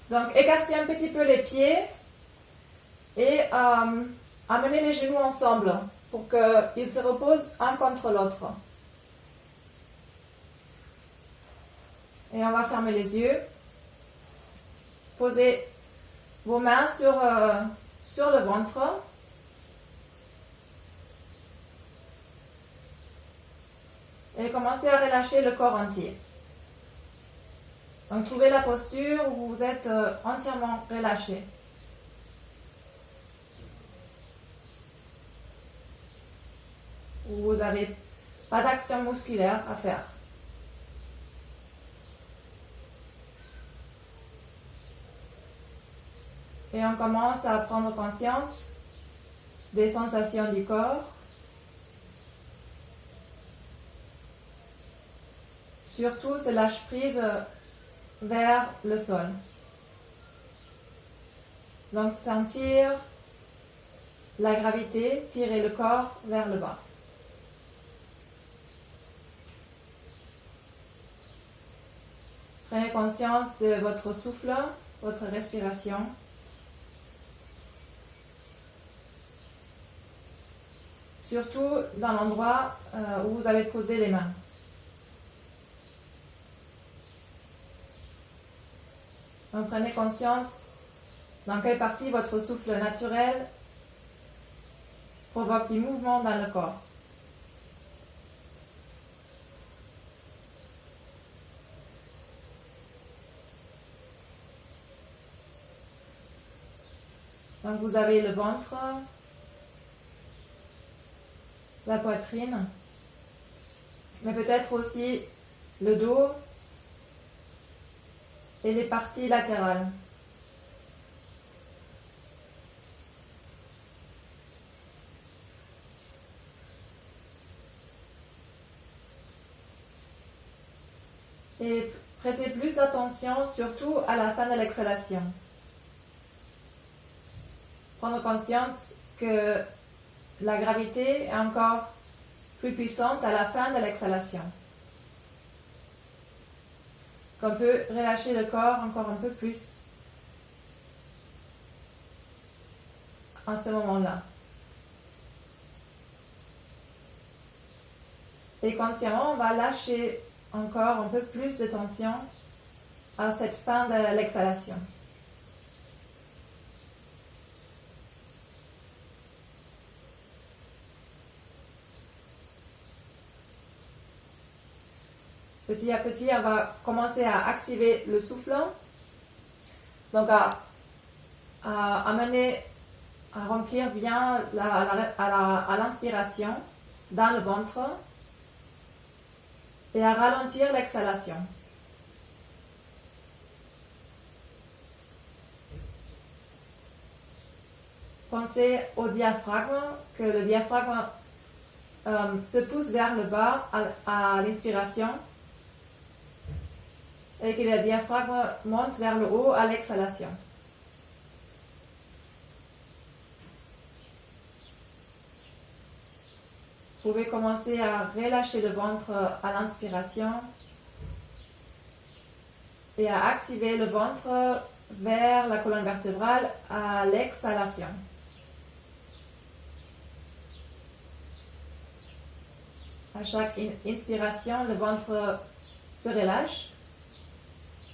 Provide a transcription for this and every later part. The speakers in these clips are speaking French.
Donc, écartez un petit peu les pieds et amenez les genoux ensemble pour qu'ils se reposent un contre l'autre. Et on va fermer les yeux. Posez vos mains sur le ventre. Et commencez à relâcher le corps entier. Donc, trouvez la posture où vous êtes entièrement relâché. Où vous n'avez pas d'action musculaire à faire. Et on commence à prendre conscience des sensations du corps. Surtout, se lâche prise vers le sol. Donc, sentir la gravité tirer le corps vers le bas. Prenez conscience de votre souffle, votre respiration. Surtout dans l'endroit où vous avez posé les mains. Donc, prenez conscience dans quelle partie votre souffle naturel provoque du mouvement dans le corps. Donc, vous avez le ventre, la poitrine, mais peut-être aussi le dos et les parties latérales. Et prêtez plus d'attention surtout à la fin de l'exhalation. Prendre conscience que la gravité est encore plus puissante à la fin de l'exhalation. Qu'on peut relâcher le corps encore un peu plus en ce moment-là. Et consciemment, on va lâcher encore un peu plus de tension à cette fin de l'exhalation. Petit à petit, on va commencer à activer le souffle. Donc, à amener, à remplir bien à l'inspiration dans le ventre et à ralentir l'exhalation. Pensez au diaphragme, que le diaphragme se pousse vers le bas à l'inspiration et que le diaphragme monte vers le haut à l'exhalation. Vous pouvez commencer à relâcher le ventre à l'inspiration et à activer le ventre vers la colonne vertébrale à l'exhalation. À chaque inspiration, le ventre se relâche.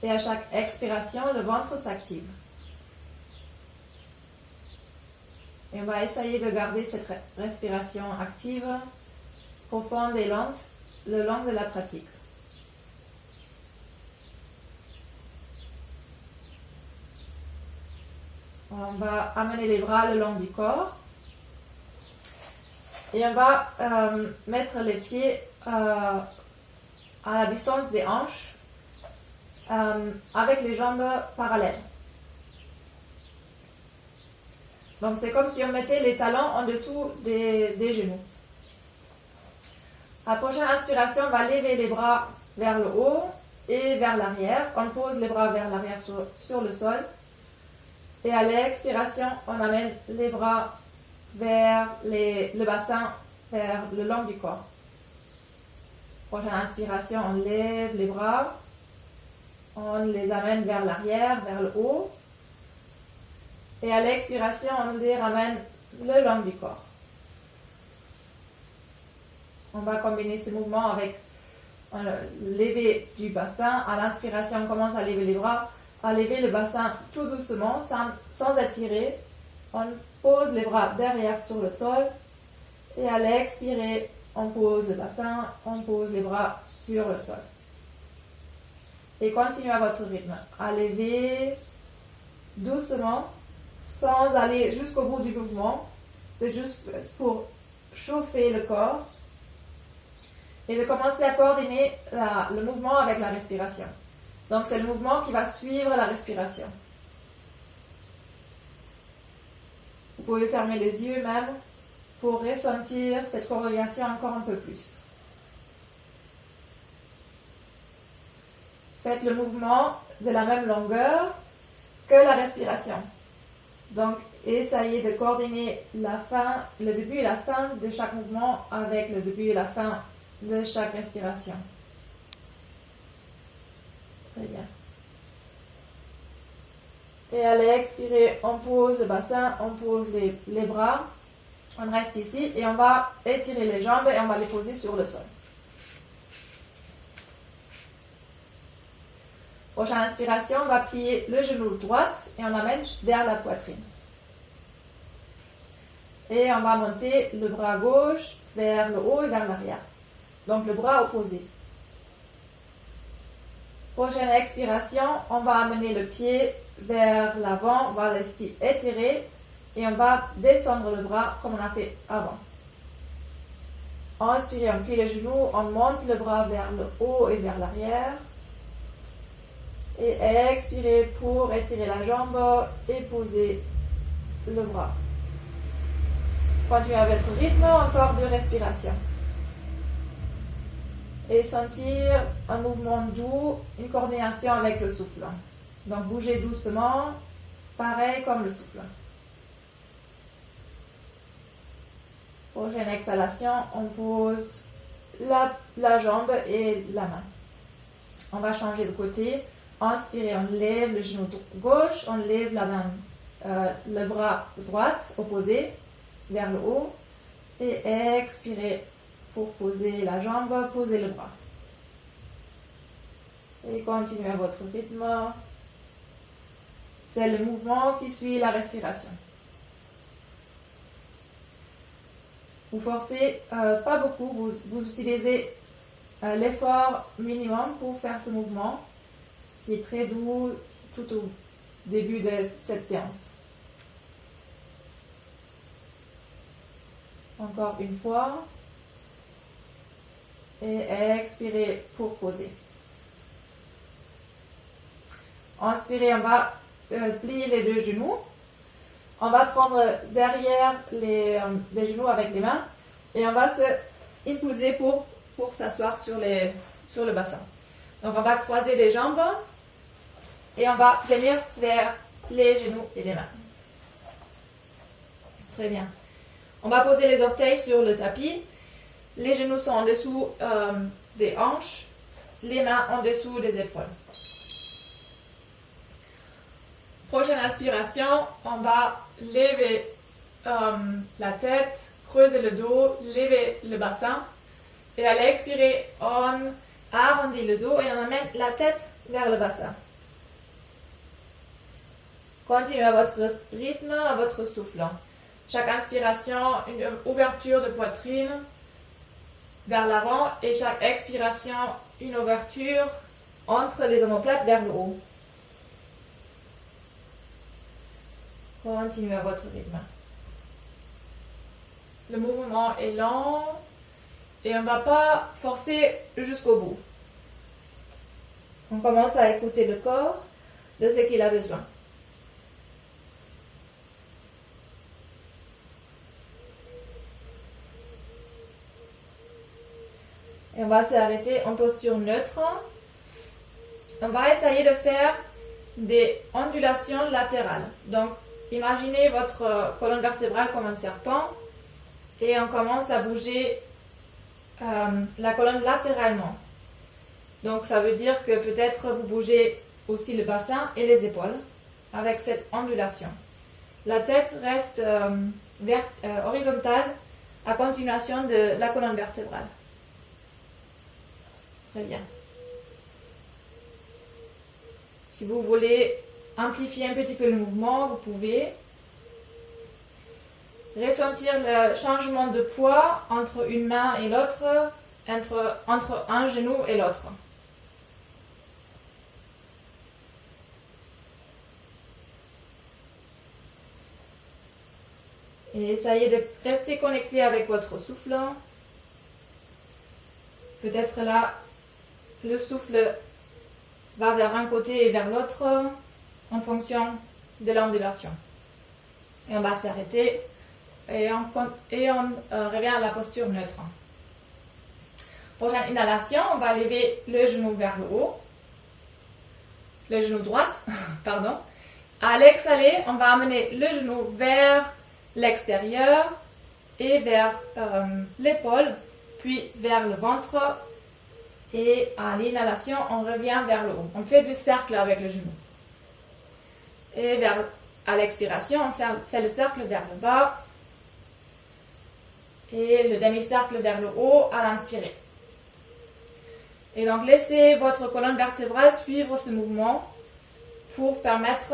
Et à chaque expiration, le ventre s'active. Et on va essayer de garder cette respiration active, profonde et lente, le long de la pratique. On va amener les bras le long du corps. Et on va mettre les pieds à la distance des hanches. Avec les jambes parallèles. Donc c'est comme si on mettait les talons en dessous des genoux. À la prochaine inspiration, on va lever les bras vers le haut et vers l'arrière. On pose les bras vers l'arrière sur le sol. Et à l'expiration, on amène les bras vers le bassin, vers le long du corps. Prochaine inspiration, on lève les bras. on les amène vers l'arrière, vers le haut. Et à l'expiration, on les ramène le long du corps. On va combiner ce mouvement avec lever du bassin. À l'inspiration, on commence à lever les bras, à lever le bassin tout doucement, sans étirer. On pose les bras derrière sur le sol. Et à l'expirer, on pose le bassin, on pose les bras sur le sol. Et continuez à votre rythme. À lever doucement, sans aller jusqu'au bout du mouvement. C'est juste pour chauffer le corps. Et de commencer à coordonner le mouvement avec la respiration. Donc c'est le mouvement qui va suivre la respiration. Vous pouvez fermer les yeux même pour ressentir cette coordination encore un peu plus. Faites le mouvement de la même longueur que la respiration. Donc, essayez de coordonner le début et la fin de chaque mouvement avec le début et la fin de chaque respiration. Très bien. Et à l'expirer, on pose le bassin, on pose les bras. On reste ici et on va étirer les jambes et on va les poser sur le sol. Prochaine inspiration, on va plier le genou droit et on amène vers la poitrine. Et on va monter le bras gauche vers le haut et vers l'arrière. Donc le bras opposé. Prochaine expiration, on va amener le pied vers l'avant, on va l'étirer et on va descendre le bras comme on a fait avant. Inspirez, on plie les genoux, on monte le bras vers le haut et vers l'arrière. Et expirez pour étirer la jambe et poser le bras. Continuez à votre rythme, encore 2 respirations. Et sentir un mouvement doux, une coordination avec le souffle. Donc bougez doucement, pareil comme le souffle. Prochaine exhalation, on pose la jambe et la main. On va changer de côté. Inspirez, on lève le genou gauche, on lève la main, le bras droit opposé vers le haut. Et expirez pour poser la jambe, poser le bras. Et continuez à votre rythme. C'est le mouvement qui suit la respiration. Vous forcez pas beaucoup, vous utilisez l'effort minimum pour faire ce mouvement qui est très doux tout au début de cette séance. Encore une fois. Et expirez pour poser. Inspirez, on va plier les 2 genoux. On va prendre derrière les genoux avec les mains et on va se impulser pour s'asseoir sur le bassin. Donc on va croiser les jambes et on va venir vers les genoux et les mains. Très bien. On va poser les orteils sur le tapis. Les genoux sont en dessous des hanches, les mains en dessous des épaules. Prochaine inspiration, on va lever la tête, creuser le dos, lever le bassin. Et à l'expirer, on arrondit le dos et on amène la tête vers le bassin. Continuez à votre rythme, à votre souffle. Chaque inspiration, une ouverture de poitrine vers l'avant et chaque expiration, une ouverture entre les omoplates vers le haut. Continuez à votre rythme. Le mouvement est lent et on ne va pas forcer jusqu'au bout. On commence à écouter le corps de ce qu'il a besoin. Et on va s'arrêter en posture neutre. On va essayer de faire des ondulations latérales. Donc, imaginez votre colonne vertébrale comme un serpent et on commence à bouger la colonne latéralement. Donc ça veut dire que peut-être vous bougez aussi le bassin et les épaules avec cette ondulation. La tête reste horizontale à continuation de la colonne vertébrale. Très bien. Si vous voulez amplifier un petit peu le mouvement, vous pouvez ressentir le changement de poids entre une main et l'autre, entre un genou et l'autre. Et essayez de rester connecté avec votre souffle. Peut-être là, le souffle va vers un côté et vers l'autre en fonction de l'ondulation. Et on va s'arrêter et on revient à la posture neutre. Prochaine inhalation, on va lever le genou vers le haut, le genou droit, pardon. À l'exhaler, on va amener le genou vers l'extérieur et vers l'épaule, puis vers le ventre. Et à l'inhalation, on revient vers le haut. On fait des cercles avec le genou. Et à l'expiration, on fait le cercle vers le bas et le demi-cercle vers le haut à l'inspirer. Et donc, laissez votre colonne vertébrale suivre ce mouvement pour permettre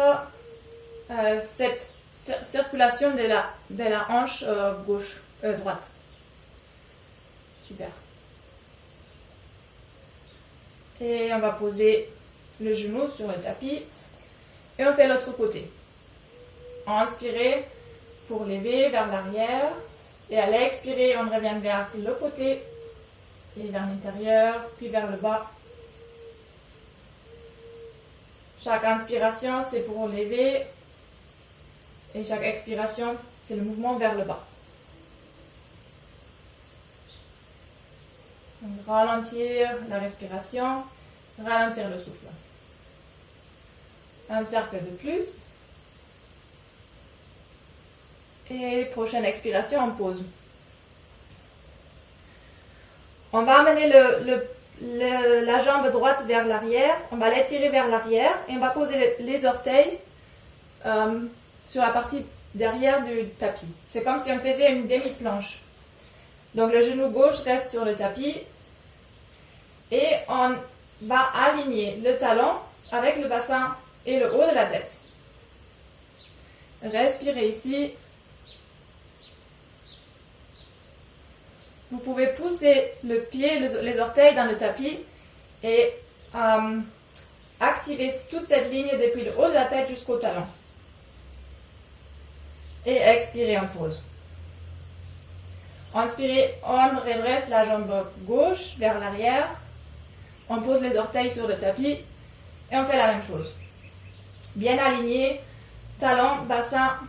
cette circulation de la hanche droite. Super. Et on va poser le genou sur le tapis et on fait l'autre côté. Inspirez pour lever vers l'arrière et à l'expirer, on revient vers le côté et vers l'intérieur, puis vers le bas. Chaque inspiration, c'est pour lever et chaque expiration, c'est le mouvement vers le bas. Donc, ralentir la respiration, ralentir le souffle. Un cercle de plus. Et prochaine expiration, on pose. On va amener la jambe droite vers l'arrière. On va l'étirer vers l'arrière et on va poser les orteils sur la partie derrière du tapis. C'est comme si on faisait une demi-planche. Donc le genou gauche reste sur le tapis et on va aligner le talon avec le bassin et le haut de la tête. Respirez ici. Vous pouvez pousser le pied, les orteils dans le tapis et activer toute cette ligne depuis le haut de la tête jusqu'au talon. Et expirez en pause. Inspirez, on redresse la jambe gauche vers l'arrière. On pose les orteils sur le tapis et on fait la même chose. Bien aligné, talon, bassin,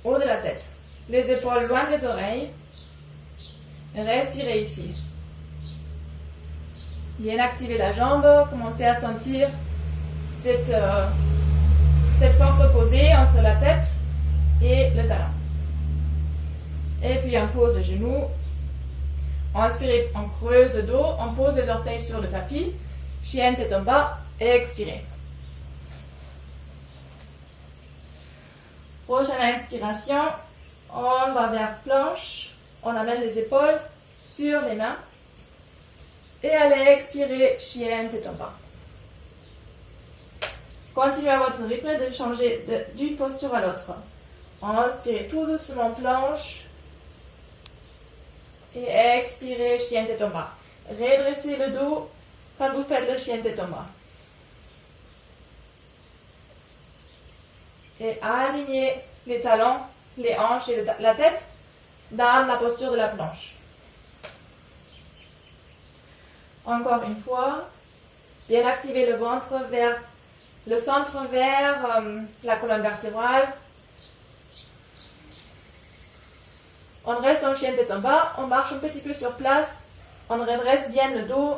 haut de la tête. Les épaules loin des oreilles. Respirez ici. Bien activer la jambe, commencez à sentir cette force opposée entre la tête et le talon. Et puis on pose le genou. Inspirez, on creuse le dos, on pose les orteils sur le tapis. Chien tête en bas et expirez. Prochaine inspiration, on va vers planche. On amène les épaules sur les mains. Et allez expirer, chien tête en bas. Continuez à votre rythme de changer d'une posture à l'autre. Inspirez tout doucement, planche. Et expirez, chien tête en bas. Redressez le dos quand vous faites le chien tête en bas. Et alignez les talons, les hanches et la tête dans la posture de la planche. Encore une fois, bien activer le ventre vers le centre, vers la colonne vertébrale. On reste en chien tête en bas, on marche un petit peu sur place, on redresse bien le dos,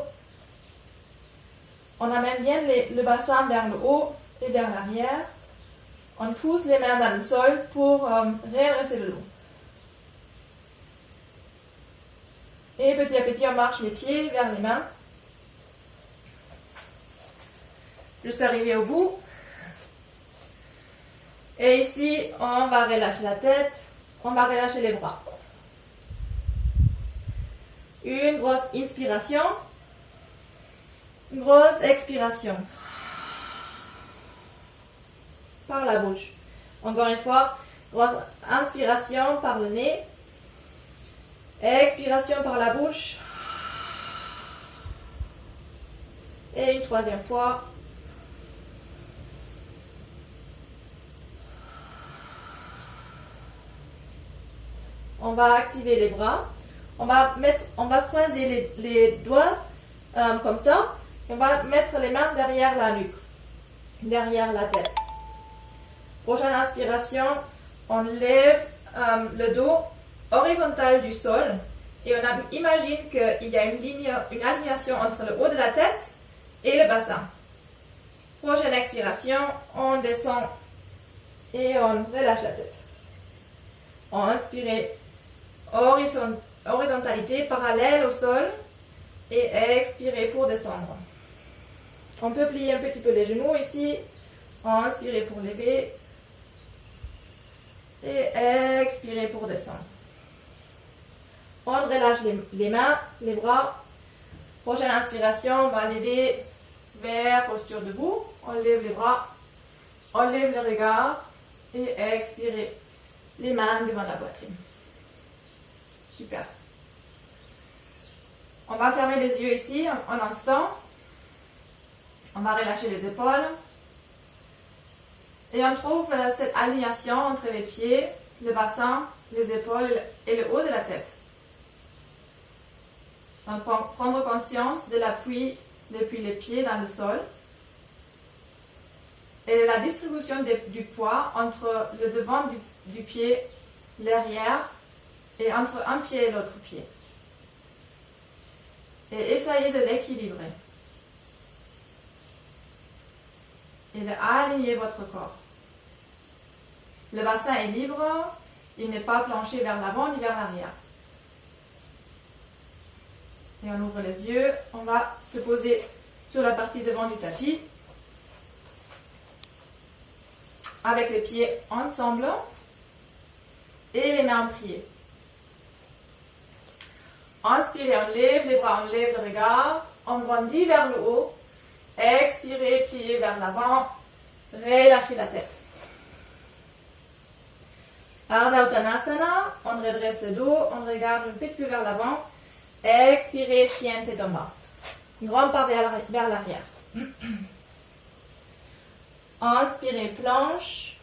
on amène bien le bassin vers le haut et vers l'arrière. On pousse les mains dans le sol pour redresser le dos. Et petit à petit, on marche les pieds vers les mains. jusqu'à arriver au bout. Et ici, on va relâcher la tête, on va relâcher les bras. Une grosse inspiration, une grosse expiration. Par la bouche. Encore une fois, grosse inspiration par le nez, expiration par la bouche. Et une troisième fois. On va activer les bras. On va croiser les doigts comme ça. Et on va mettre les mains derrière la nuque, derrière la tête. Prochaine inspiration, on lève le dos horizontal du sol et on imagine qu'il y a une alignation entre le haut de la tête et le bassin. Prochaine expiration, on descend et on relâche la tête. On inspire horizontalité parallèle au sol et expirer pour descendre. On peut plier un petit peu les genoux ici. Inspirez pour lever et expirez pour descendre. On relâche les mains, les bras. Prochaine inspiration, on va lever vers posture debout. On lève les bras, on lève le regard et expirez les mains devant la poitrine. Super. On va fermer les yeux ici un instant. On va relâcher les épaules. Et on trouve cette alignation entre les pieds, le bassin, les épaules et le haut de la tête. Donc, prendre conscience de l'appui depuis les pieds dans le sol et la distribution du poids entre le devant du pied, l'arrière et entre un pied et l'autre pied. Et essayez de l'équilibrer et d'aligner votre corps. Le bassin est libre, il n'est pas penché vers l'avant ni vers l'arrière. Et on ouvre les yeux, on va se poser sur la partie devant du tapis, avec les pieds ensemble et les mains en prier. Inspirez, on lève les bras, on lève le regard, on grandit vers le haut, expirez, pliez vers l'avant, relâchez la tête. Ardha Uttanasana, on redresse le dos, on regarde un petit peu vers l'avant, expirez, chien tête en bas. Grand pas vers l'arrière. Inspirez, planche,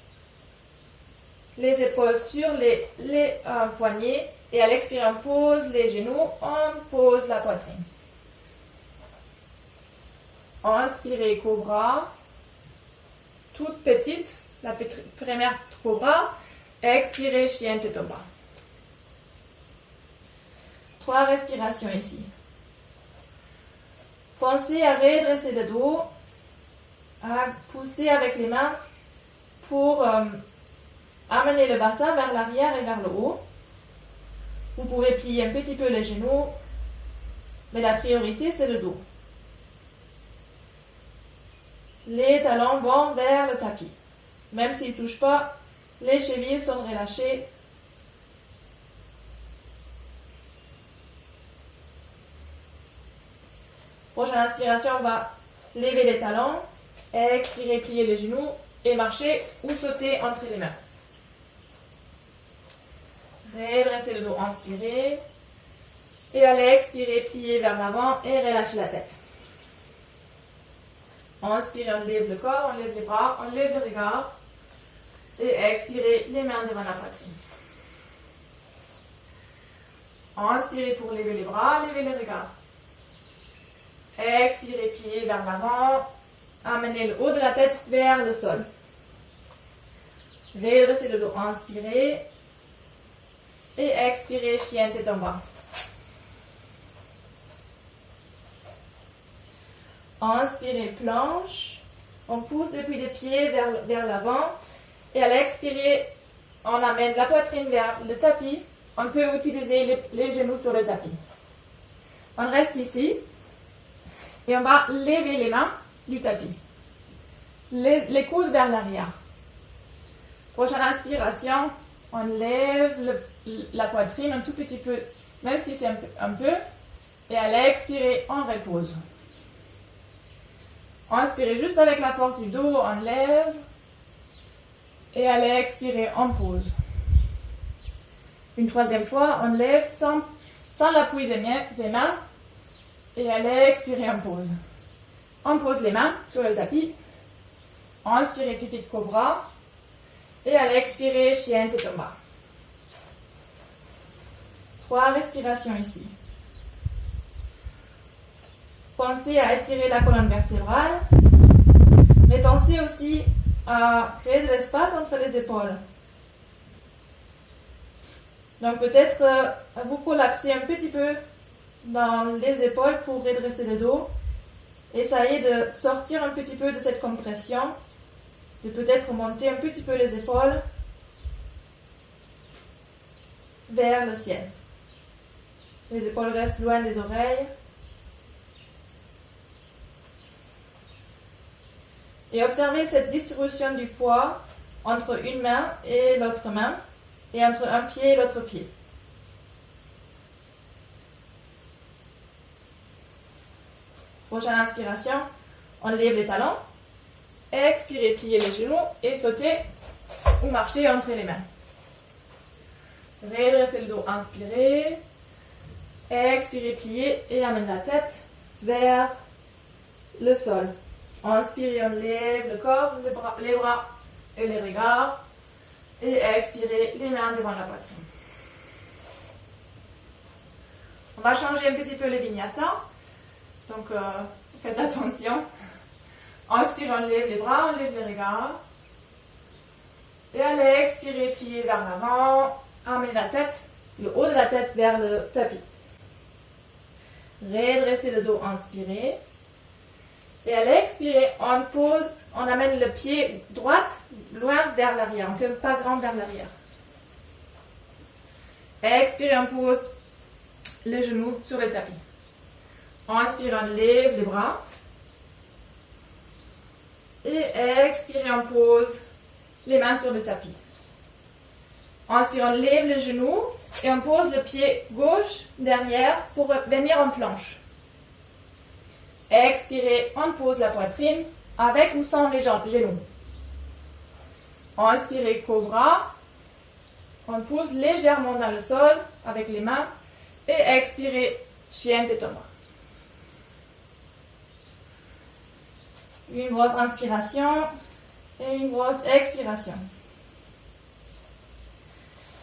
les épaules sur les poignets et à l'expirer, on pose les genoux, on pose la poitrine. Inspirez, cobra, toute petite, la première cobra. Expirez, chien tête en bas. 3 respirations ici. Pensez à redresser le dos, à pousser avec les mains pour amener le bassin vers l'arrière et vers le haut. Vous pouvez plier un petit peu les genoux, mais la priorité c'est le dos. Les talons vont vers le tapis. Même s'ils ne touchent pas, les chevilles sont relâchées. Prochaine inspiration, on va lever les talons, expirer, plier les genoux et marcher ou sauter entre les mains. Redressez le dos, inspirez. Et allez expirer, plier vers l'avant et relâcher la tête. Inspirez, on lève le corps, on lève les bras, on lève le regard. Et expirez les mains devant la poitrine. Inspirez pour lever les bras, lever le regard. Expirez, pliez vers l'avant. Amenez le haut de la tête vers le sol. Redressez le dos, inspirez. Et expirez, chien tête en bas. Inspirez, planche. On pousse depuis les pieds vers l'avant. Et à l'expirer, on amène la poitrine vers le tapis. On peut utiliser les genoux sur le tapis. On reste ici. Et on va lever les mains du tapis. les coudes vers l'arrière. Prochaine inspiration, on lève la poitrine un tout petit peu, même si c'est un peu, et à l'expirer, on repose. Inspirez juste avec la force du dos, on lève, et à l'expirer, on pose. Une troisième fois, on lève sans l'appui des mains, et à l'expirer, on pose. On pose les mains sur le tapis, inspirez petite cobra, et à l'expirer, chien tetomba. 3 respirations ici. Pensez à étirer la colonne vertébrale, mais pensez aussi à créer de l'espace entre les épaules. Donc peut-être vous collapsez un petit peu dans les épaules pour redresser le dos. Essayez de sortir un petit peu de cette compression, de peut-être monter un petit peu les épaules vers le ciel. Les épaules restent loin des oreilles. Et observez cette distribution du poids entre une main et l'autre main, et entre un pied et l'autre pied. Prochaine inspiration, on lève les talons. Expirez, pliez les genoux et sautez ou marchez entre les mains. Redressez le dos, inspirez. Expirez, pliez et amenez la tête vers le sol. Inspirez, on lève le corps, les bras et les regards. Et expirez, les mains devant la poitrine. On va changer un petit peu le vinyasa. Donc, faites attention. Inspirez, on lève les bras, on lève les regards. Et allez, expirez, pliez vers l'avant. Amenez la tête, le haut de la tête vers le tapis. Redressez le dos, inspirez. Et à l'expirer, on pose, on amène le pied droit loin vers l'arrière. On ne fait pas grand vers l'arrière. Expirez, on pose les genoux sur le tapis. Inspirez, on lève les bras. Et expirez, on pose les mains sur le tapis. Inspirez, on lève les genoux et on pose le pied gauche derrière pour venir en planche. Expirez, on pose la poitrine avec ou sans les genoux. Inspirez, cobra. On pousse légèrement dans le sol avec les mains. Et expirez, chien tetomba. Une grosse inspiration et une grosse expiration.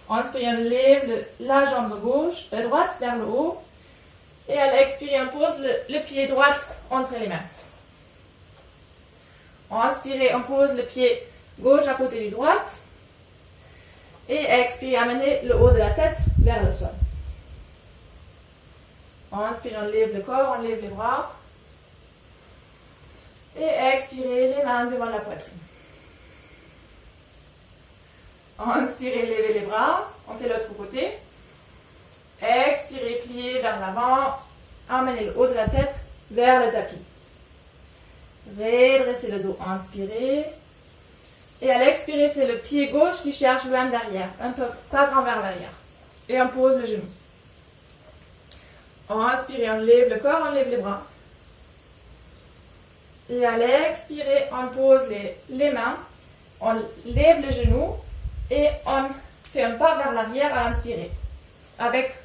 Inspirez, on lève la jambe droite vers le haut. Et à l'expirer, on pose le pied droit entre les mains. Inspirez, on pose le pied gauche à côté du droit. Et expirez, amenez le haut de la tête vers le sol. Inspirez, on lève le corps, on lève les bras. Et expirez, les mains devant la poitrine. Inspirez, levez les bras. On fait l'autre côté. Expirez, pliez vers l'avant. Amenez le haut de la tête vers le tapis. Redressez le dos, inspirez. Et à l'expirer, c'est le pied gauche qui cherche loin derrière, un peu pas grand vers l'arrière. Et on pose le genou. Inspirez, on lève le corps, on lève les bras. Et à l'expirer, on pose les mains, on lève le genou et on fait un pas vers l'arrière à l'inspirer. Avec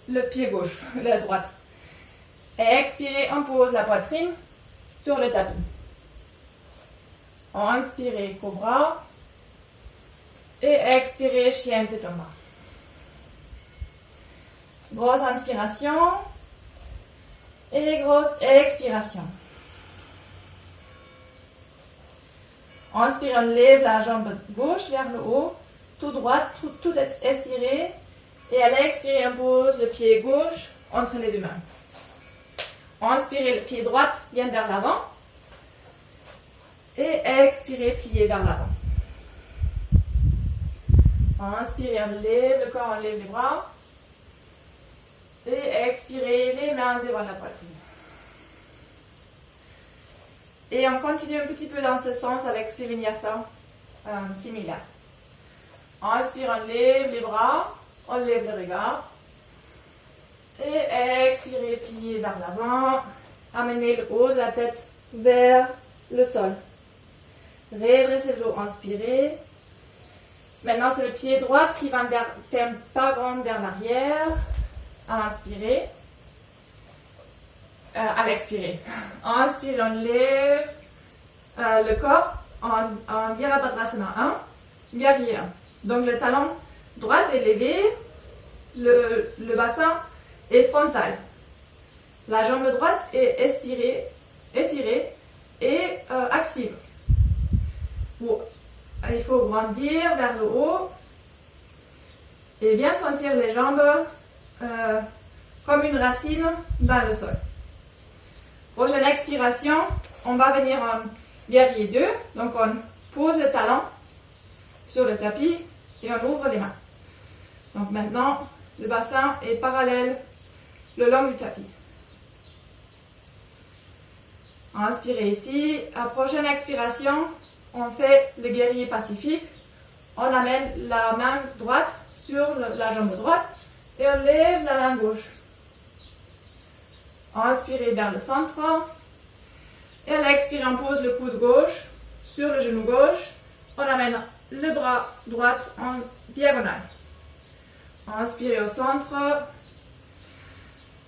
le pied gauche, la droite. Et expirez, on pose la poitrine sur le tapis. Inspirez, cobra. Et expirez, chien tetomba. Grosse inspiration. Et grosse expiration. Inspirez, on lève la jambe gauche vers le haut. Tout droit, tout estiré. Et à l'expirer, on pose le pied gauche entre les deux mains. Inspirez, le pied droit vient vers l'avant. Et expirez, pliez vers l'avant. Inspirez, on lève le corps, on lève les bras. Et expirez, les mains devant la poitrine. Et on continue un petit peu dans ce sens avec ces vinyasa similaires. On inspire, on lève les bras, on lève le regard. Et expirez, pliez vers l'avant. Amenez le haut de la tête vers le sol. Redressez le dos, inspirez. Maintenant, c'est le pied droit qui va faire un pas grand vers l'arrière. À inspirer. À l'expirer. En inspirant, on lève le corps en Virabhadrasana 1, guerrier 1. Donc le talon droit est levé, le bassin est frontal. La jambe droite est étirée et active. Il faut grandir vers le haut et bien sentir les jambes comme une racine dans le sol. Prochaine expiration, on va venir en guerrier 2. Donc on pose le talon sur le tapis et on ouvre les mains. Donc maintenant, le bassin est parallèle le long du tapis. Inspirez ici. À prochaine expiration, on fait le guerrier pacifique. On amène la main droite sur la jambe droite et on lève la main gauche. Inspirez vers le centre. Et à l'expire, on pose le coude gauche sur le genou gauche. On amène le bras droit en diagonale. Inspirez au centre.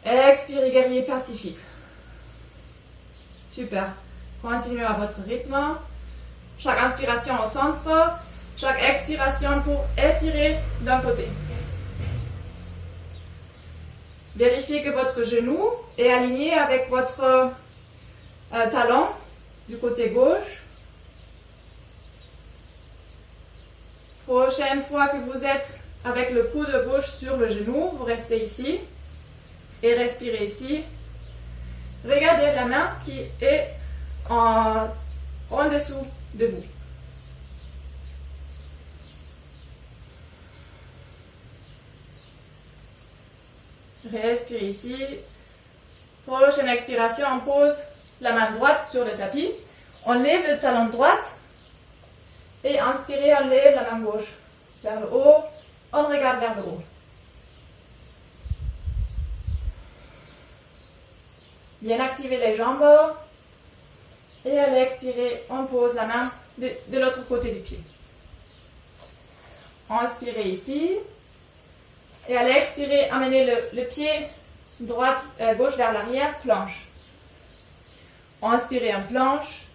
Expirez, guerrier pacifique. Super. Continuez à votre rythme. Chaque inspiration au centre. Chaque expiration pour étirer d'un côté. Vérifiez que votre genou est aligné avec votre talon du côté gauche. Prochaine fois que vous êtes avec le coude gauche sur le genou, vous restez ici et respirez ici. Regardez la main qui est en dessous de vous. Respirez ici. Prochaine expiration, on pose la main droite sur le tapis. On lève le talon droit. Et inspirez, on lève la main gauche vers le haut. On regarde vers le haut. Bien activer les jambes. Et à l'expirer, on pose la main de l'autre côté du pied. Inspirez ici. Et à l'expirer, amenez le pied gauche vers l'arrière, planche. Inspirez en planche.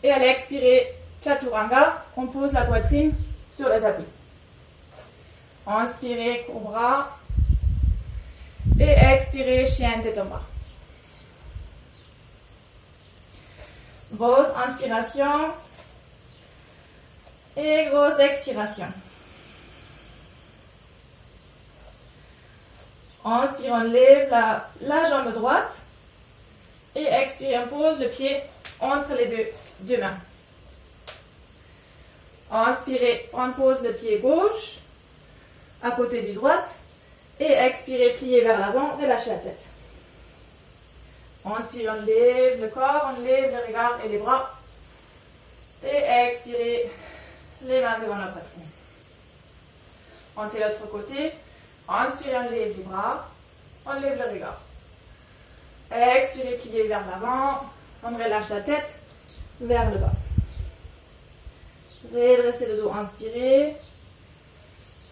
Et à l'expirer, Chaturanga, on pose la poitrine sur le tapis. Inspirez, cobra. Et expirez, chien tête en bas. Grosse inspiration. Et grosse expiration. Inspire, on lève la jambe droite. Et expire, on pose le pied entre les deux mains. Inspirez, on pose le pied gauche à côté du droite. Et expirez, pliez vers l'avant, relâchez la tête. Inspire, on lève le corps, on lève le regard et les bras. Et expirez, les mains devant la poitrine. On fait l'autre côté. Inspirez, on lève les bras, on lève le regard. Expirez, pliez vers l'avant, on relâche la tête vers le bas. Redressez le dos, inspirez.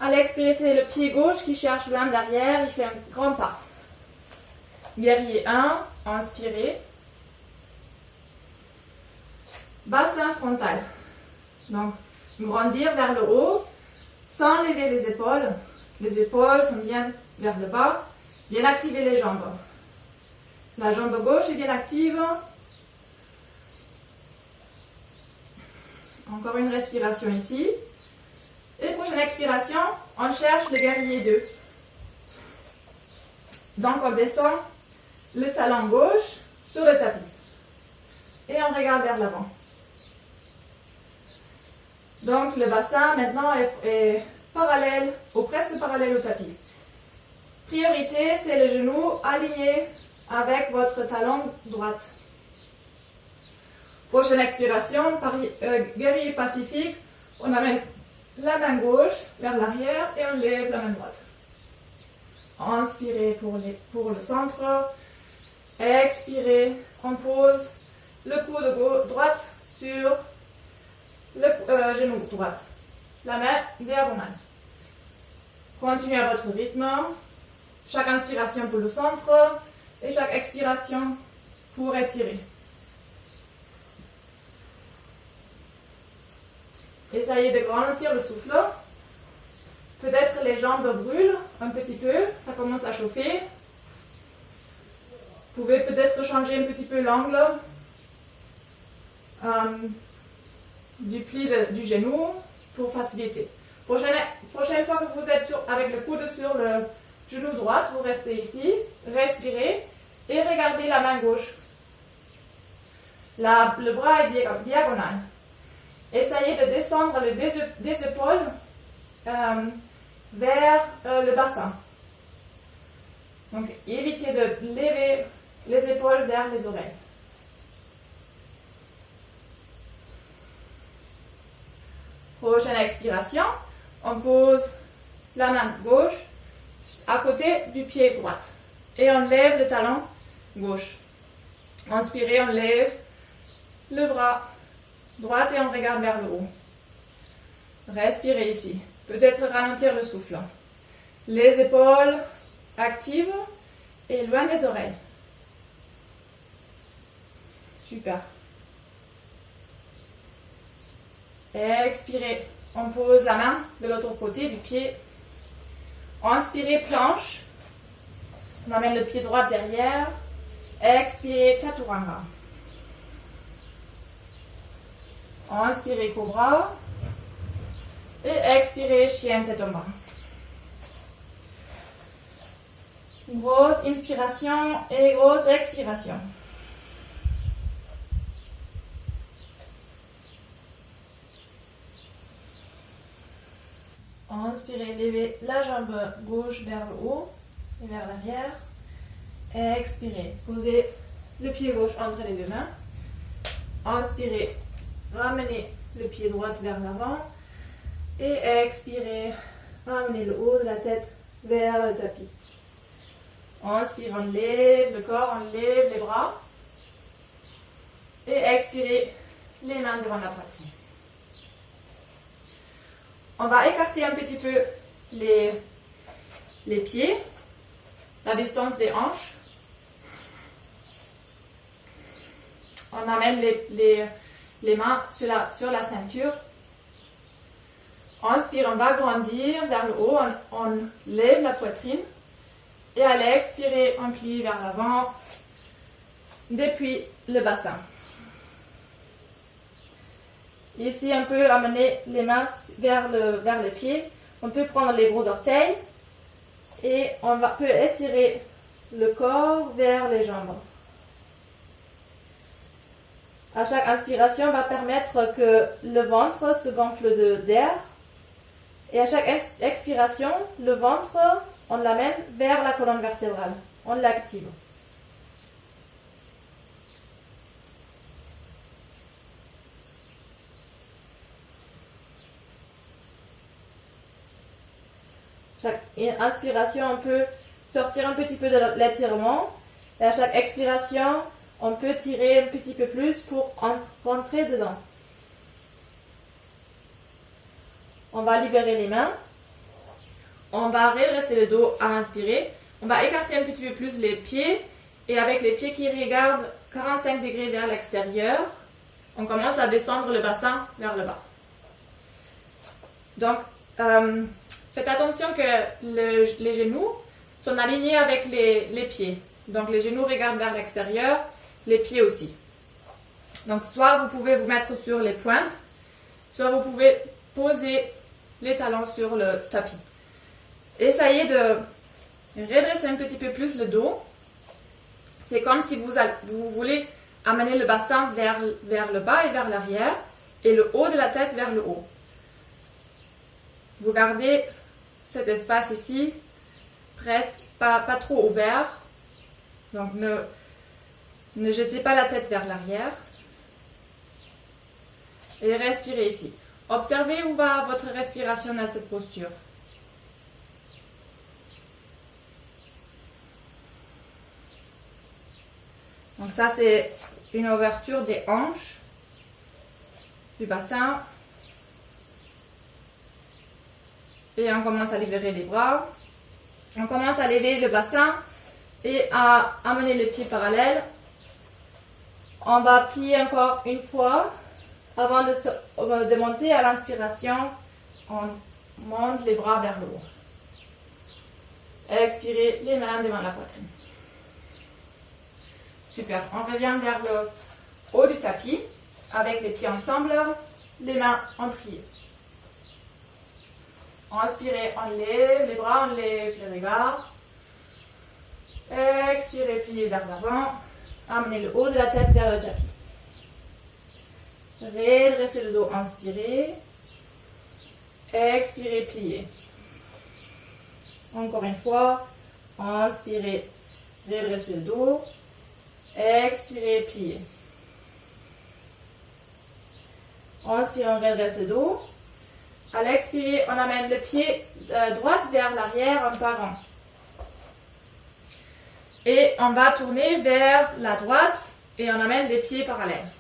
À l'expirer, c'est le pied gauche qui cherche loin derrière, il fait un grand pas. Guerrier 1, inspirez. Bassin frontal. Donc, grandir vers le haut, sans lever les épaules. Les épaules sont bien vers le bas. Bien activer les jambes. La jambe gauche est bien active. Encore une respiration ici. Et prochaine expiration, on cherche le guerrier 2. Donc on descend le talon gauche sur le tapis. Et on regarde vers l'avant. Donc le bassin maintenant est parallèle ou presque parallèle au tapis. Priorité, c'est le genou aligné avec votre talon droite. Prochaine expiration, guerrier pacifique. On amène la main gauche vers l'arrière et on lève la main droite. Inspirez pour le centre. Expirez, on pose le coude droite sur le genou droit. La main diagonale. Continuez à votre rythme. Chaque inspiration pour le centre et chaque expiration pour étirer. Essayez de ralentir le souffle. Peut-être les jambes brûlent un petit peu, ça commence à chauffer. Vous pouvez peut-être changer un petit peu l'angle du pli du genou pour faciliter. Prochaine fois que vous êtes avec le coude sur le genou droit, vous restez ici, respirez et regardez la main gauche. Le bras est diagonal. Essayez de descendre des épaules vers le bassin. Donc évitez de lever les épaules vers les oreilles. Prochaine expiration, on pose la main gauche à côté du pied droit et on lève le talon gauche. Inspirez, on lève le bras droit et on regarde vers le haut. Respirez ici. Peut-être ralentir le souffle. Les épaules actives et loin des oreilles. Super. Expirez. On pose la main de l'autre côté du pied. Inspirez, planche. On amène le pied droit derrière. Expirez, chaturanga. Inspirez, cobra. Et expirez, chien tête en bas. Grosse inspiration et grosse expiration. Inspirez, levez la jambe gauche vers le haut et vers l'arrière. Expirez, posez le pied gauche entre les deux mains. Inspirez, ramenez le pied droit vers l'avant. Et expirez, ramenez le haut de la tête vers le tapis. Inspire, on lève le corps, on lève les bras. Et expirez, les mains devant la poitrine. On va écarter un petit peu les pieds, la distance des hanches. On amène les mains sur la ceinture. Inspire, on va grandir vers le haut, on lève la poitrine. Et à l'expirer, on plie vers l'avant, depuis le bassin. Ici, on peut amener les mains vers les pieds. On peut prendre les gros orteils et on peut étirer le corps vers les jambes. À chaque inspiration, on va permettre que le ventre se gonfle d'air. Et à chaque expiration, le ventre, on l'amène vers la colonne vertébrale. On l'active. Chaque inspiration, on peut sortir un petit peu de l'étirement. Et à chaque expiration, on peut tirer un petit peu plus pour rentrer dedans. On va libérer les mains. On va redresser le dos à inspirer. On va écarter un petit peu plus les pieds. Et avec les pieds qui regardent 45 degrés vers l'extérieur, on commence à descendre le bassin vers le bas. Donc, faites attention que les genoux sont alignés avec les pieds. Donc, les genoux regardent vers l'extérieur, les pieds aussi. Donc, soit vous pouvez vous mettre sur les pointes, soit vous pouvez poser les talons sur le tapis. Essayez de redresser un petit peu plus le dos. C'est comme si vous voulez amener le bassin vers le bas et vers l'arrière et le haut de la tête vers le haut. Vous gardez cet espace ici, presque pas trop ouvert. Donc ne jetez pas la tête vers l'arrière. Et respirez ici. Observez où va votre respiration dans cette posture. Donc ça, c'est une ouverture des hanches, du bassin. Et on commence à libérer les bras. On commence à lever le bassin et à amener les pieds parallèles. On va plier encore une fois avant de monter à l'inspiration. On monte les bras vers le haut. Expirez les mains devant la poitrine. Super. On revient vers le haut du tapis avec les pieds ensemble, les mains en prière. Inspirez, on lève les bras, on lève les regards. Expirez, pliez vers l'avant. Amenez le haut de la tête vers le tapis. Redressez le dos, inspirez. Expirez, pliez. Encore une fois. Inspirez, redressez le dos. Expirez, pliez. Inspirez, on redresse le dos. À l'expirer, on amène le pied droit vers l'arrière en parant. Et on va tourner vers la droite et on amène les pieds parallèles.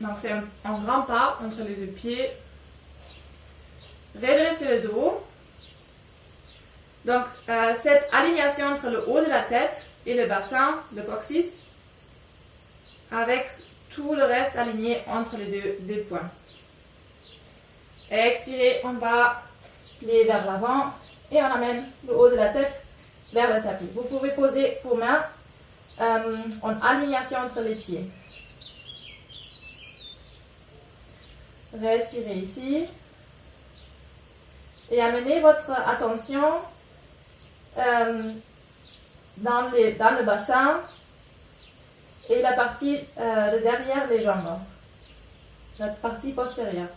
Donc c'est un grand pas entre les deux pieds. Redressez le dos. Donc cette alignation entre le haut de la tête et le bassin, le coccyx, avec tout le reste aligné entre les deux points. Expirez, on va plier vers l'avant et on amène le haut de la tête vers le tapis. Vous pouvez poser vos mains en alignation entre les pieds. Respirez ici et amenez votre attention dans le bassin et la partie de derrière les jambes, la partie postérieure,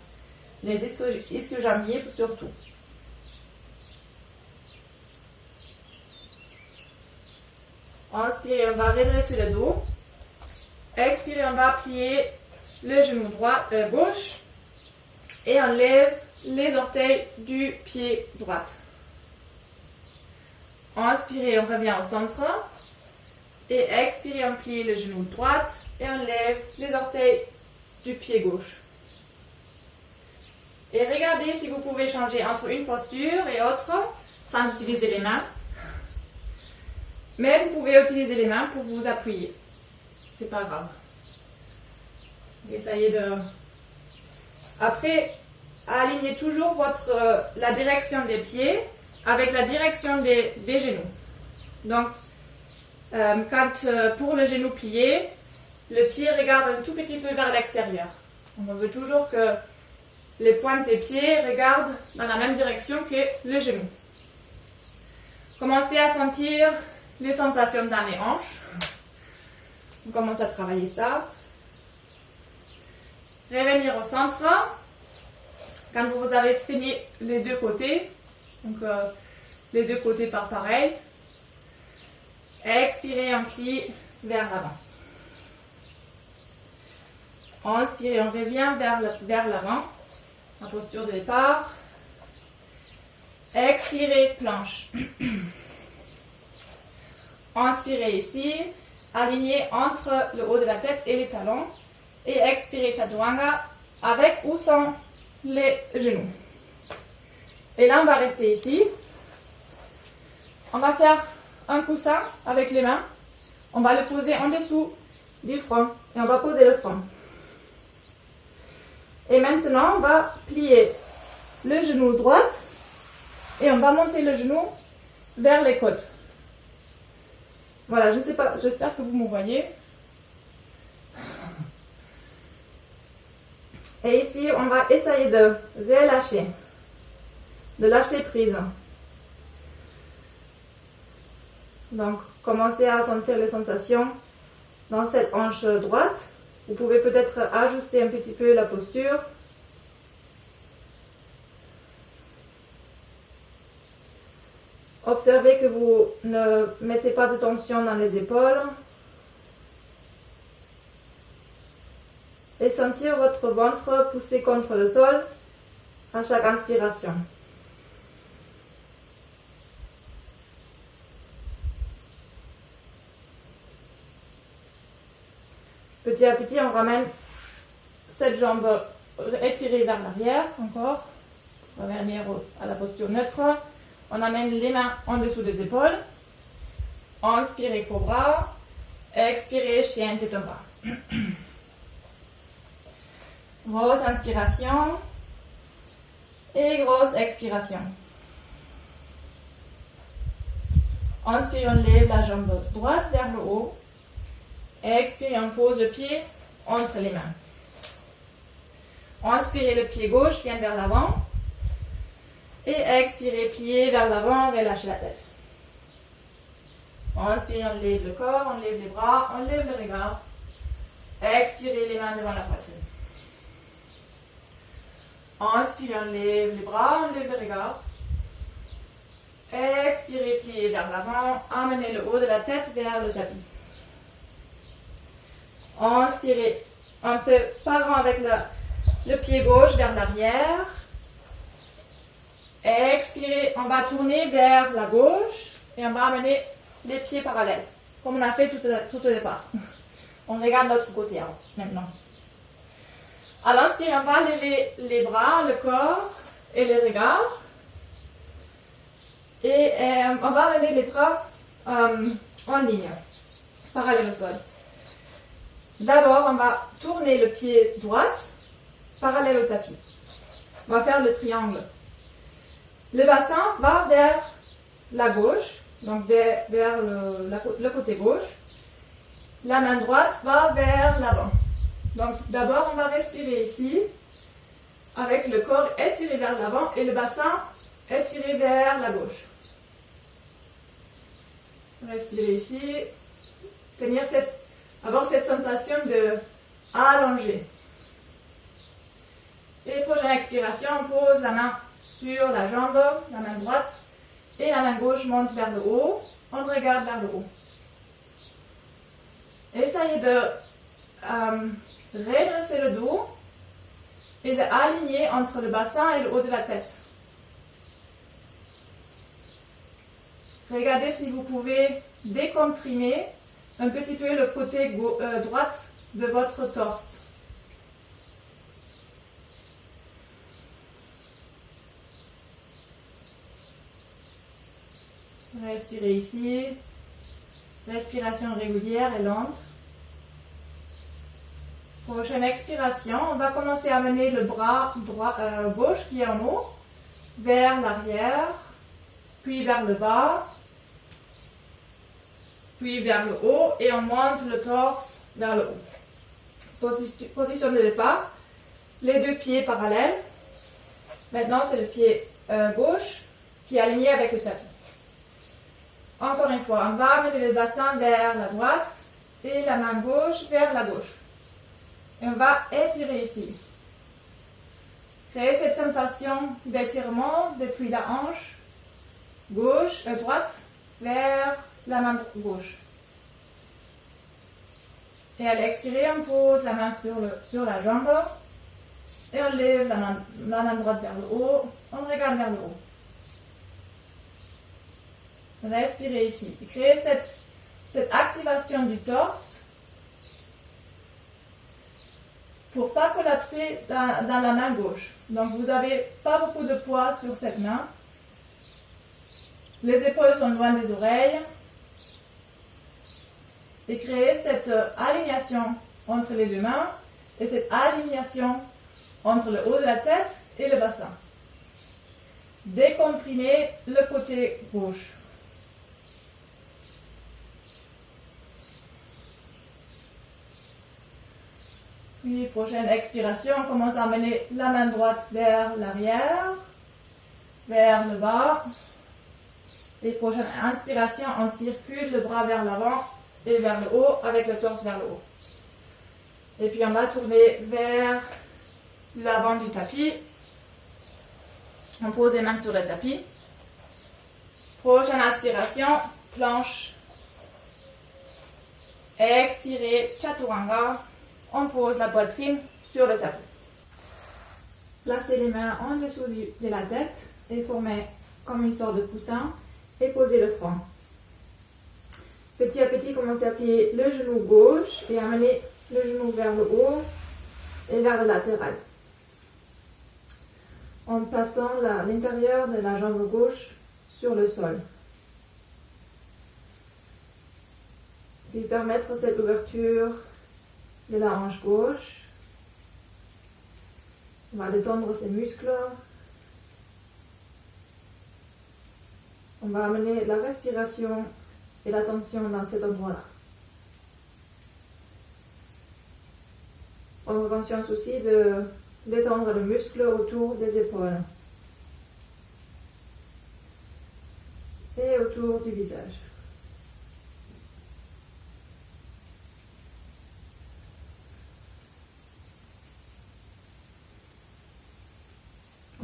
les ischio-jambiers surtout. Inspirez, on va redresser le dos. Expirez, on va plier le genou droit, gauche et on lève les orteils du pied droit. Inspirez, on revient au centre. Et expirez, on plie le genou droit et on lève les orteils du pied gauche. Et regardez si vous pouvez changer entre une posture et autre sans utiliser les mains. Mais vous pouvez utiliser les mains pour vous appuyer. C'est pas grave. Essayez de... Après, alignez toujours la direction des pieds avec la direction des genoux. Donc, pour le genou plié, le pied regarde un tout petit peu vers l'extérieur. On veut toujours que les pointes des pieds regardent dans la même direction que le genou. Commencez à sentir les sensations dans les hanches. On commence à travailler ça. Revenir au centre. Quand vous avez fini les deux côtés, donc les deux côtés par pareil, expirez, on plie vers l'avant. Inspirez, on revient vers l'avant, en posture de départ. Expirez, planche. Inspirez ici, alignez entre le haut de la tête et les talons. Et expirez, chaturanga, avec ou sans les genoux. Et là, on va rester ici. On va faire un coussin avec les mains. On va le poser en dessous du front. Et on va poser le front. Et maintenant, on va plier le genou droit. Et on va monter le genou vers les côtes. Voilà, je ne sais pas, j'espère que vous me voyez. Et ici, on va essayer de relâcher, de lâcher prise. Donc, commencez à sentir les sensations dans cette hanche droite. Vous pouvez peut-être ajuster un petit peu la posture. Observez que vous ne mettez pas de tension dans les épaules. et sentir votre ventre pousser contre le sol à chaque inspiration. Petit à petit, on ramène cette jambe étirée vers l'arrière, encore. On va revenir à la posture neutre. On amène les mains en dessous des épaules. Inspirez cobra. Expirez chien tête en bas. Grosse inspiration. Et grosse expiration. Inspire, on lève la jambe droite vers le haut. Expirez, on pose le pied entre les mains. Inspirez, le pied gauche vient vers l'avant. Et expirez, pliez vers l'avant, relâchez la tête. Inspirez, on lève le corps, on lève les bras, on lève le regard. Expirez, les mains devant la poitrine. Inspirez, on lève les bras, on lève le regard. Expirez, pliez vers l'avant, amenez le haut de la tête vers le tapis. Inspirez un peu par an avec le pied gauche vers l'arrière. Expirez, on va tourner vers la gauche et on va amener les pieds parallèles, comme on a fait tout au départ. On regarde l'autre côté maintenant. À l'inspire, on va lever les bras, le corps et les regards. Et on va amener les bras en ligne, parallèle au sol. D'abord, on va tourner le pied droit, parallèle au tapis. On va faire le triangle. Le bassin va vers la gauche, donc vers le côté gauche. La main droite va vers l'avant. Donc d'abord, on va respirer ici, avec le corps étiré vers l'avant et le bassin étiré vers la gauche. Respirez ici, avoir cette sensation de allonger. Et prochaine expiration, on pose la main sur la jambe, la main droite, et la main gauche monte vers le haut. On regarde vers le haut. Essayez de redresser le dos et d'aligner entre le bassin et le haut de la tête. Regardez si vous pouvez décomprimer un petit peu le côté droite de votre torse. Respirez ici. Respiration régulière et lente. Prochaine expiration, on va commencer à amener le bras gauche qui est en haut vers l'arrière, puis vers le bas, puis vers le haut et on monte le torse vers le haut. Position de départ, les deux pieds parallèles. Maintenant, c'est le pied gauche qui est aligné avec le tapis. Encore une fois, on va amener le bassin vers la droite et la main gauche vers la gauche. Et on va étirer ici. Créer cette sensation d'étirement depuis la hanche droite vers la main gauche. Et à l'expirer, on pose la main sur la jambe et on lève la main droite vers le haut. On regarde vers le haut. Respirez ici. Créez cette activation du torse pour ne pas collapser dans la main gauche. Donc vous n'avez pas beaucoup de poids sur cette main. Les épaules sont loin des oreilles. Et créez cette alignation entre les deux mains et cette alignation entre le haut de la tête et le bassin. Décomprimez le côté gauche. Puis, prochaine expiration, on commence à amener la main droite vers l'arrière, vers le bas. Et prochaine inspiration, on circule le bras vers l'avant et vers le haut, avec le torse vers le haut. Et puis, on va tourner vers l'avant du tapis. On pose les mains sur le tapis. Prochaine inspiration, planche. Expirez, chaturanga. on pose la poitrine sur le tapis. Placez les mains en dessous de la tête et formez comme une sorte de coussin et posez le front. Petit à petit, commencez à plier le genou gauche et amenez le genou vers le haut et vers le latéral. En plaçant l'intérieur de la jambe gauche sur le sol. Puis permettre cette ouverture de la hanche gauche. On va détendre ses muscles. On va amener la respiration et la tension dans cet endroit-là. Prendre conscience aussi de détendre le muscle autour des épaules et autour du visage.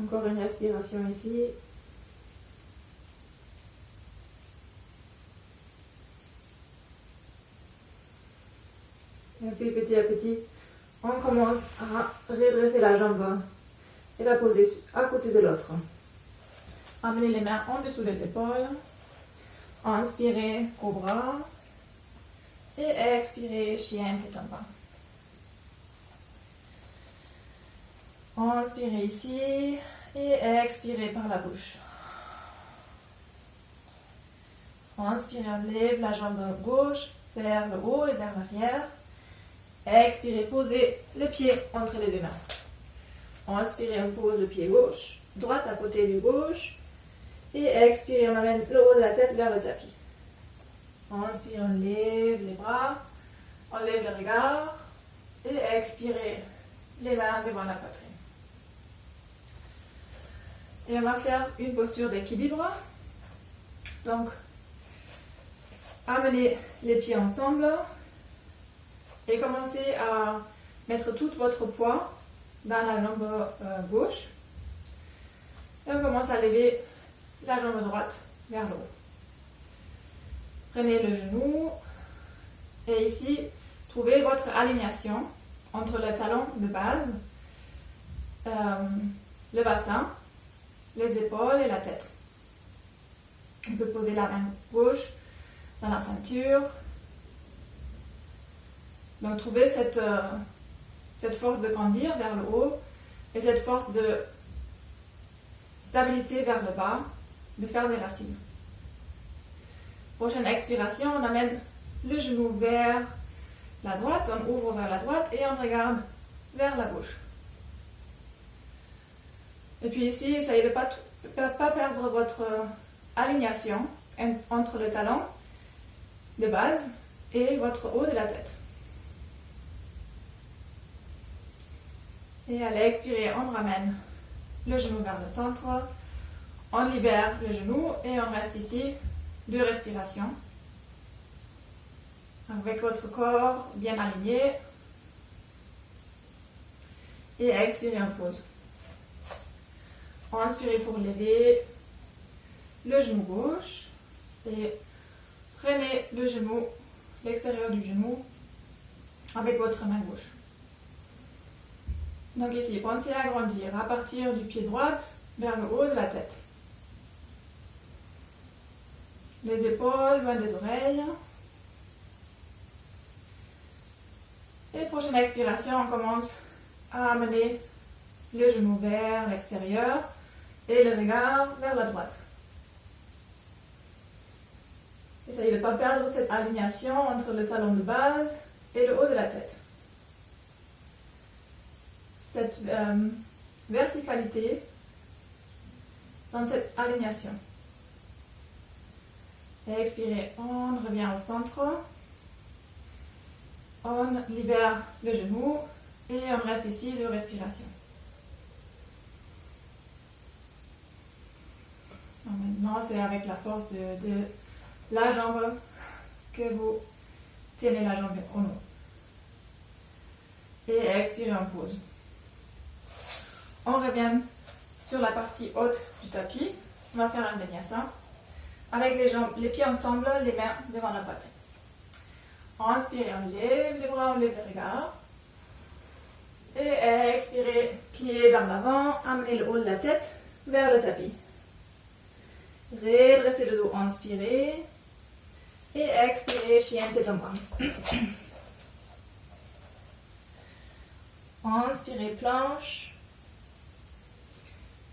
Encore une respiration ici. Et puis petit à petit, on commence à redresser la jambe et la poser à côté de l'autre. Amenez les mains en dessous des épaules. Inspirez, cobra. Et expirez, chien tête en bas. Inspirez ici et expirez par la bouche. Inspirez, on lève la jambe gauche vers le haut et vers l'arrière. Expirez, posez le pied entre les deux mains. Inspirez, on pose le pied gauche, droite à côté du gauche. Et expirez, on amène le haut de la tête vers le tapis. Inspirez, on lève les bras, on lève le regard. Et expirez, les mains devant la poitrine. Et on va faire une posture d'équilibre. Donc, amenez les pieds ensemble. Et commencez à mettre tout votre poids dans la jambe gauche. Et on commence à lever la jambe droite vers le haut. Prenez le genou. Et ici, trouvez votre alignation entre le talon de base, le bassin, les épaules et la tête. On peut poser la main gauche dans la ceinture. Donc trouvez cette force de grandir vers le haut et cette force de stabilité vers le bas, de faire des racines. Prochaine expiration, on amène le genou vers la droite, on ouvre vers la droite et on regarde vers la gauche. Et puis ici, essayez de ne pas perdre votre alignation entre le talon de base et votre haut de la tête. Et à l'expirer, on ramène le genou vers le centre, on libère le genou et on reste ici 2 respirations. Avec votre corps bien aligné. Et expirez, on pose. Inspirez pour lever le genou gauche et prenez le genou, l'extérieur du genou avec votre main gauche. Donc ici, pensez à grandir à partir du pied droit vers le haut de la tête. Les épaules loin des oreilles. Et prochaine expiration, on commence à amener le genou vers l'extérieur et le regard vers la droite. Essayez de ne pas perdre cette alignation entre le talon de base et le haut de la tête. Cette verticalité dans cette alignation. Et expirez, on revient au centre. On libère le genou et on reste ici 2 respirations. Maintenant, c'est avec la force de la jambe que vous tenez la jambe en haut. Et expirez, on pose. On revient sur la partie haute du tapis. On va faire un vinyasa avec les pieds ensemble, les mains devant la poitrine. Inspirez, on lève les bras, on lève le regard. expirez, pliez vers l'avant, amenez le haut de la tête vers le tapis. Redressez le dos, inspirez. Et expirez, chien tête en bas. Inspirez, planche.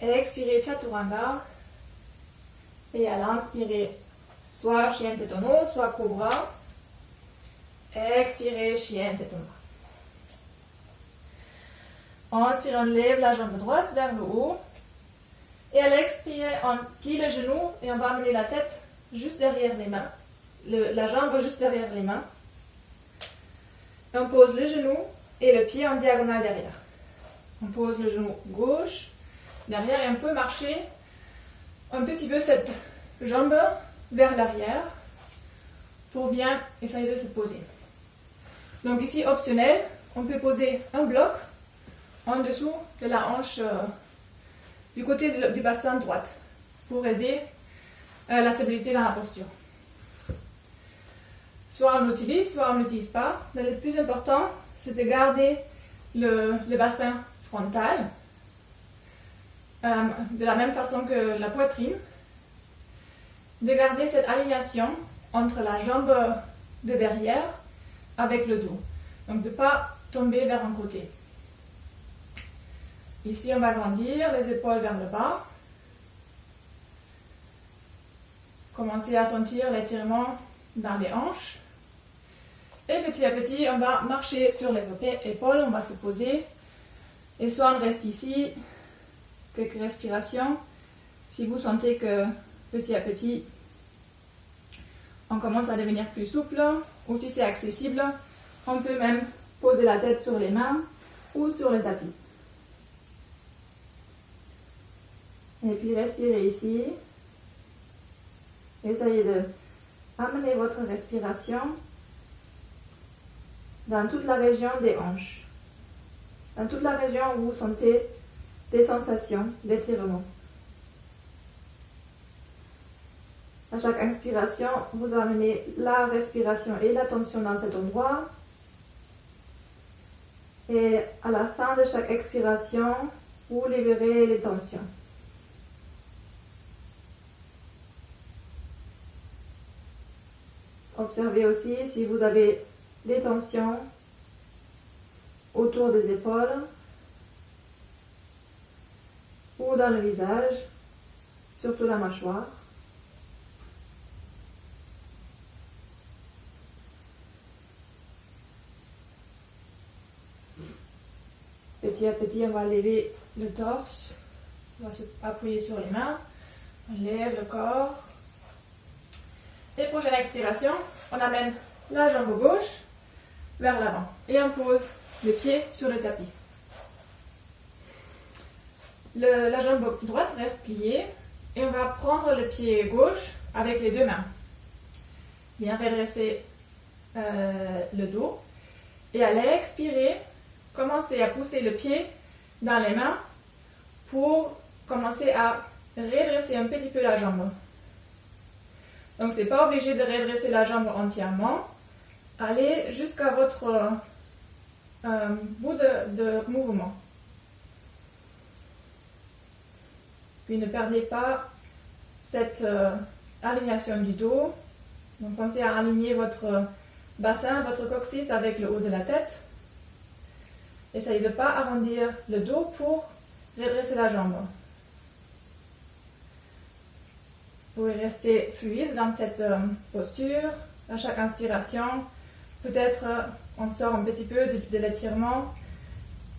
Expirez, chaturanga. Et à l'inspirer, soit chien tête en haut, soit cobra. Expirez, chien tête en bas. Inspirez, on lève la jambe droite vers le haut. Et à l'expirer, on plie les genoux et on va amener la tête juste derrière les mains. La jambe juste derrière les mains. Et on pose le genou et le pied en diagonale derrière. On pose le genou gauche derrière et on peut marcher un petit peu cette jambe vers l'arrière pour bien essayer de se poser. Donc ici, optionnel, on peut poser un bloc en dessous de la hanche du côté du bassin droite pour aider la stabilité dans la posture. Soit on l'utilise, soit on ne l'utilise pas. Mais le plus important, c'est de garder le bassin frontal de la même façon que la poitrine. De garder cette alignation entre la jambe de derrière avec le dos. Donc de ne pas tomber vers un côté. Ici, on va grandir les épaules vers le bas. Commencez à sentir l'étirement dans les hanches. Et petit à petit, on va marcher sur les épaules, on va se poser. Et soit on reste ici, quelques respirations. Si vous sentez que petit à petit, on commence à devenir plus souple, ou si c'est accessible, on peut même poser la tête sur les mains ou sur le tapis. Et puis respirez ici. Essayez de amener votre respiration dans toute la région des hanches, dans toute la région où vous sentez des sensations d'étirement. À chaque inspiration, vous amenez la respiration et la tension dans cet endroit. Et à la fin de chaque expiration, vous libérez les tensions. Observez aussi si vous avez des tensions autour des épaules ou dans le visage, surtout la mâchoire. Petit à petit, on va lever le torse, on va se appuyer sur les mains, on lève le corps. Et prochaine expiration, on amène la jambe gauche vers l'avant et on pose le pied sur le tapis. La jambe droite reste pliée et on va prendre le pied gauche avec les deux mains. Bien redresser le dos et à l'expirer, commencez à pousser le pied dans les mains pour commencer à redresser un petit peu la jambe. Donc, ce n'est pas obligé de redresser la jambe entièrement. Allez jusqu'à votre bout de mouvement. Puis ne perdez pas cette alignation du dos. Donc, pensez à aligner votre bassin, votre coccyx avec le haut de la tête. Essayez de ne pas arrondir le dos pour redresser la jambe. Vous pouvez rester fluide dans cette posture. À chaque inspiration, peut-être on sort un petit peu de l'étirement.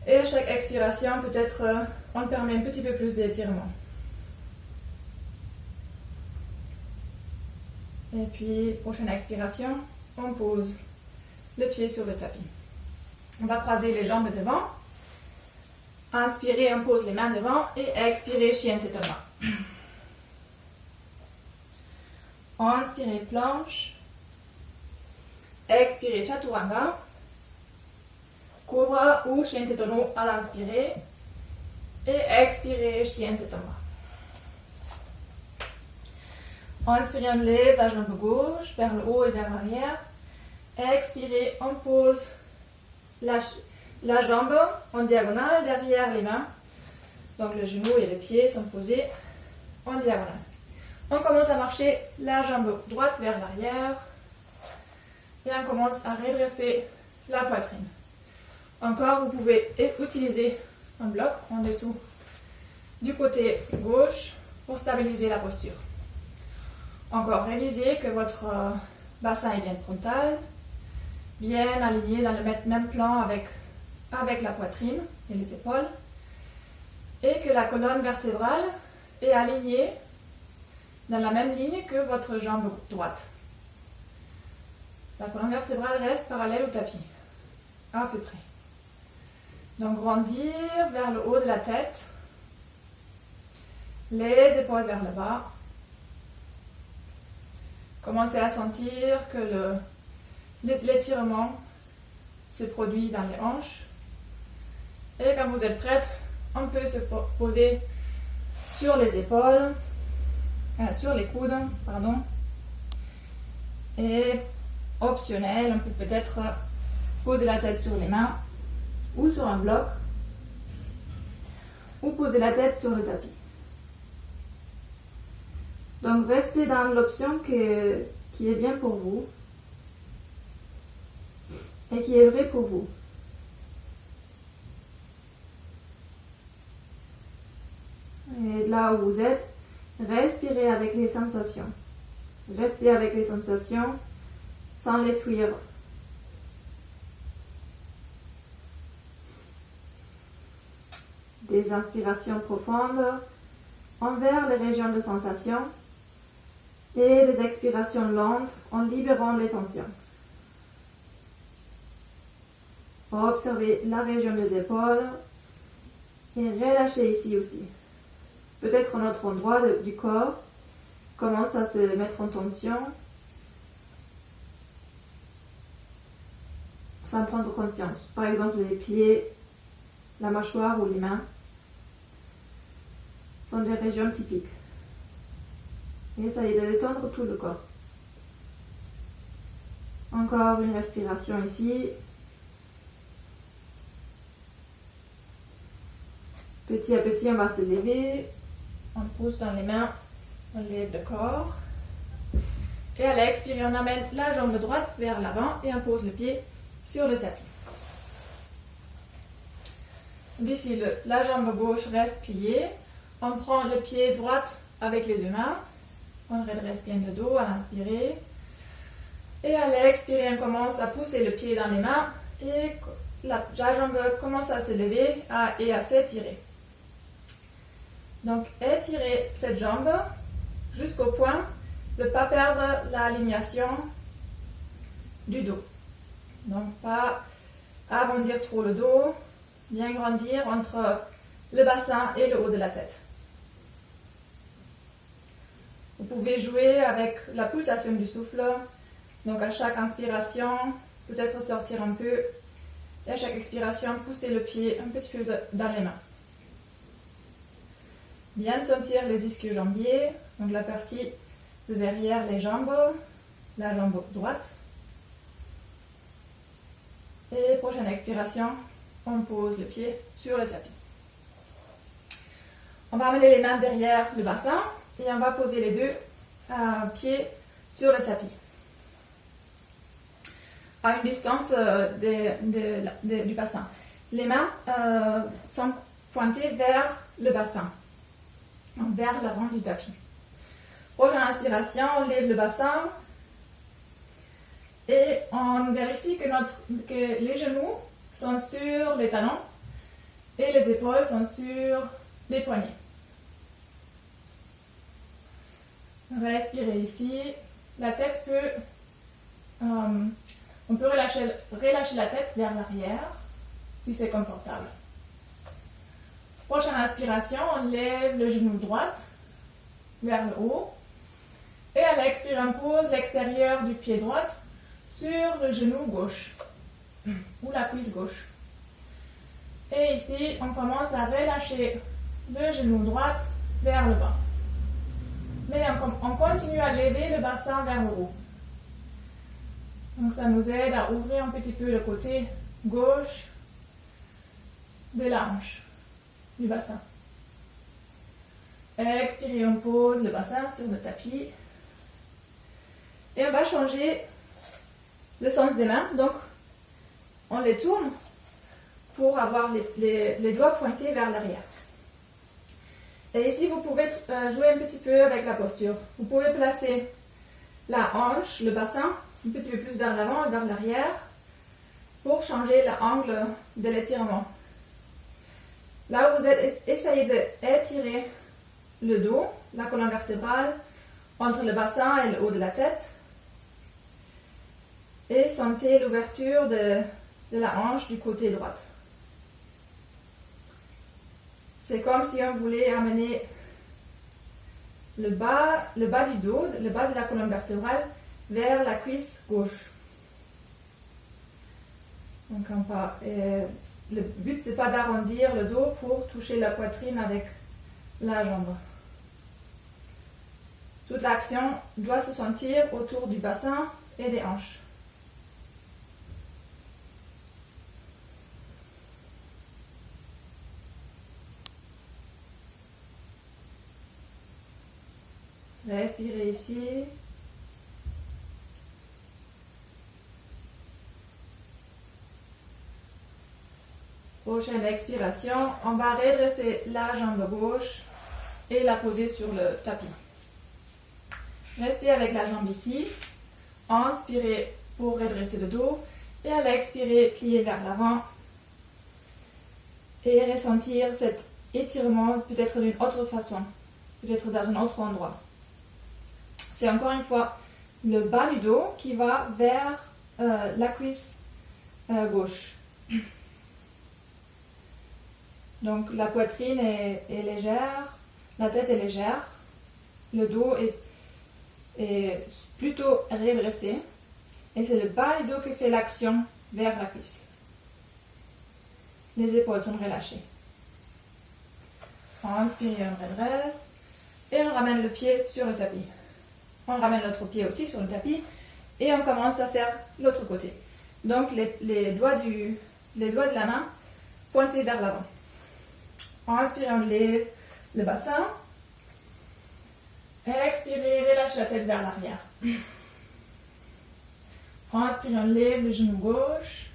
Et à chaque expiration, peut-être on permet un petit peu plus d'étirement. Et puis, prochaine expiration, on pose le pied sur le tapis. On va croiser les jambes devant. Inspirez, on pose les mains devant. Et expirez, chien tête en bas. Inspirez, planche. Expirez, chaturanga. Cobra ou chien tête en haut à l'inspirer. Et expirez, chien tête en bas. Inspirez, on lève la jambe gauche vers le haut et vers l'arrière. Expirez, on pose la la jambe en diagonale derrière les mains. Donc le genou et le pied sont posés en diagonale. On commence à marcher la jambe droite vers l'arrière et on commence à redresser la poitrine. Encore, vous pouvez utiliser un bloc en dessous du côté gauche pour stabiliser la posture. Encore, révisez que votre bassin est bien frontal, bien aligné dans le même plan avec la poitrine et les épaules, et que la colonne vertébrale est alignée dans la même ligne que votre jambe droite. La colonne vertébrale reste parallèle au tapis, à peu près. Donc grandir vers le haut de la tête, les épaules vers le bas. Commencez à sentir que l'étirement se produit dans les hanches. Et quand vous êtes prête, on peut se poser sur les épaules, sur les coudes, pardon. Et optionnel, on peut peut-être poser la tête sur les mains ou sur un bloc ou poser la tête sur le tapis. Donc restez dans l'option qui est bien pour vous et qui est vraie pour vous. Et là où vous êtes, respirez avec les sensations. Restez avec les sensations sans les fuir. Des inspirations profondes envers les régions de sensation et des expirations lentes en libérant les tensions. Observez la région des épaules et relâchez ici aussi. Peut-être un autre endroit du corps commence à se mettre en tension sans prendre conscience. Par exemple, les pieds, la mâchoire ou les mains sont des régions typiques. Et ça aide à détendre tout le corps. Encore une respiration ici. Petit à petit, on va se lever. On pousse dans les mains, on lève le corps. Et à l'expirer, on amène la jambe droite vers l'avant et on pose le pied sur le tapis. D'ici, la jambe gauche reste pliée. On prend le pied droit avec les deux mains. On redresse bien le dos à l'inspirer. Et à l'expirer, on commence à pousser le pied dans les mains. Et la jambe commence à se lever et à s'étirer. Donc, étirez cette jambe jusqu'au point de ne pas perdre l'alignation du dos. Donc, pas arrondir trop le dos, bien grandir entre le bassin et le haut de la tête. Vous pouvez jouer avec la pulsation du souffle. Donc, à chaque inspiration, peut-être sortir un peu. Et à chaque expiration, pousser le pied un petit peu dans les mains. Bien sentir les ischio-jambiers, donc la partie de derrière les jambes, la jambe droite. Et prochaine expiration, on pose le pied sur le tapis. On va amener les mains derrière le bassin et on va poser les deux pieds sur le tapis. À une distance du bassin. Les mains sont pointées vers le bassin. Donc vers l'avant du tapis. Prochaine inspiration, on lève le bassin et on vérifie que les genoux sont sur les talons et les épaules sont sur les poignets. Respirez ici. La tête on peut relâcher la tête vers l'arrière si c'est confortable. Prochaine inspiration, on lève le genou droit vers le haut. Et à l'expire, on pose l'extérieur du pied droit sur le genou gauche ou la cuisse gauche. Et ici, on commence à relâcher le genou droit vers le bas. Mais on continue à lever le bassin vers le haut. Donc ça nous aide à ouvrir un petit peu le côté gauche de la hanche, du bassin. Expirez, on pose le bassin sur le tapis. Et on va changer le sens des mains. Donc, on les tourne pour avoir les doigts pointés vers l'arrière. Et ici, vous pouvez jouer un petit peu avec la posture. Vous pouvez placer la hanche, le bassin, un petit peu plus vers l'avant et vers l'arrière pour changer l'angle de l'étirement. Là où vous essayez d'étirer le dos, la colonne vertébrale, entre le bassin et le haut de la tête. Et sentez l'ouverture de la hanche du côté droit. C'est comme si on voulait amener le bas du dos, le bas de la colonne vertébrale, vers la cuisse gauche. Donc le but, c'est pas d'arrondir le dos pour toucher la poitrine avec la jambe. Toute l'action doit se sentir autour du bassin et des hanches. Respirez ici. Prochaine expiration, on va redresser la jambe gauche et la poser sur le tapis. Restez avec la jambe ici. Inspirez pour redresser le dos et à l'expirer, pliez vers l'avant et ressentir cet étirement peut-être d'une autre façon, peut-être dans un autre endroit. C'est encore une fois le bas du dos qui va vers la cuisse gauche. Donc la poitrine est légère, la tête est légère, le dos est plutôt redressé et c'est le bas du dos qui fait l'action vers la cuisse. Les épaules sont relâchées. On inspire, on redresse et on ramène le pied sur le tapis. On ramène l'autre pied aussi sur le tapis et on commence à faire l'autre côté. Donc les doigts de la main pointés vers l'avant. On inspire, on lève le bassin. Expirez, relâchez la tête vers l'arrière. On inspire, on lève le genou gauche.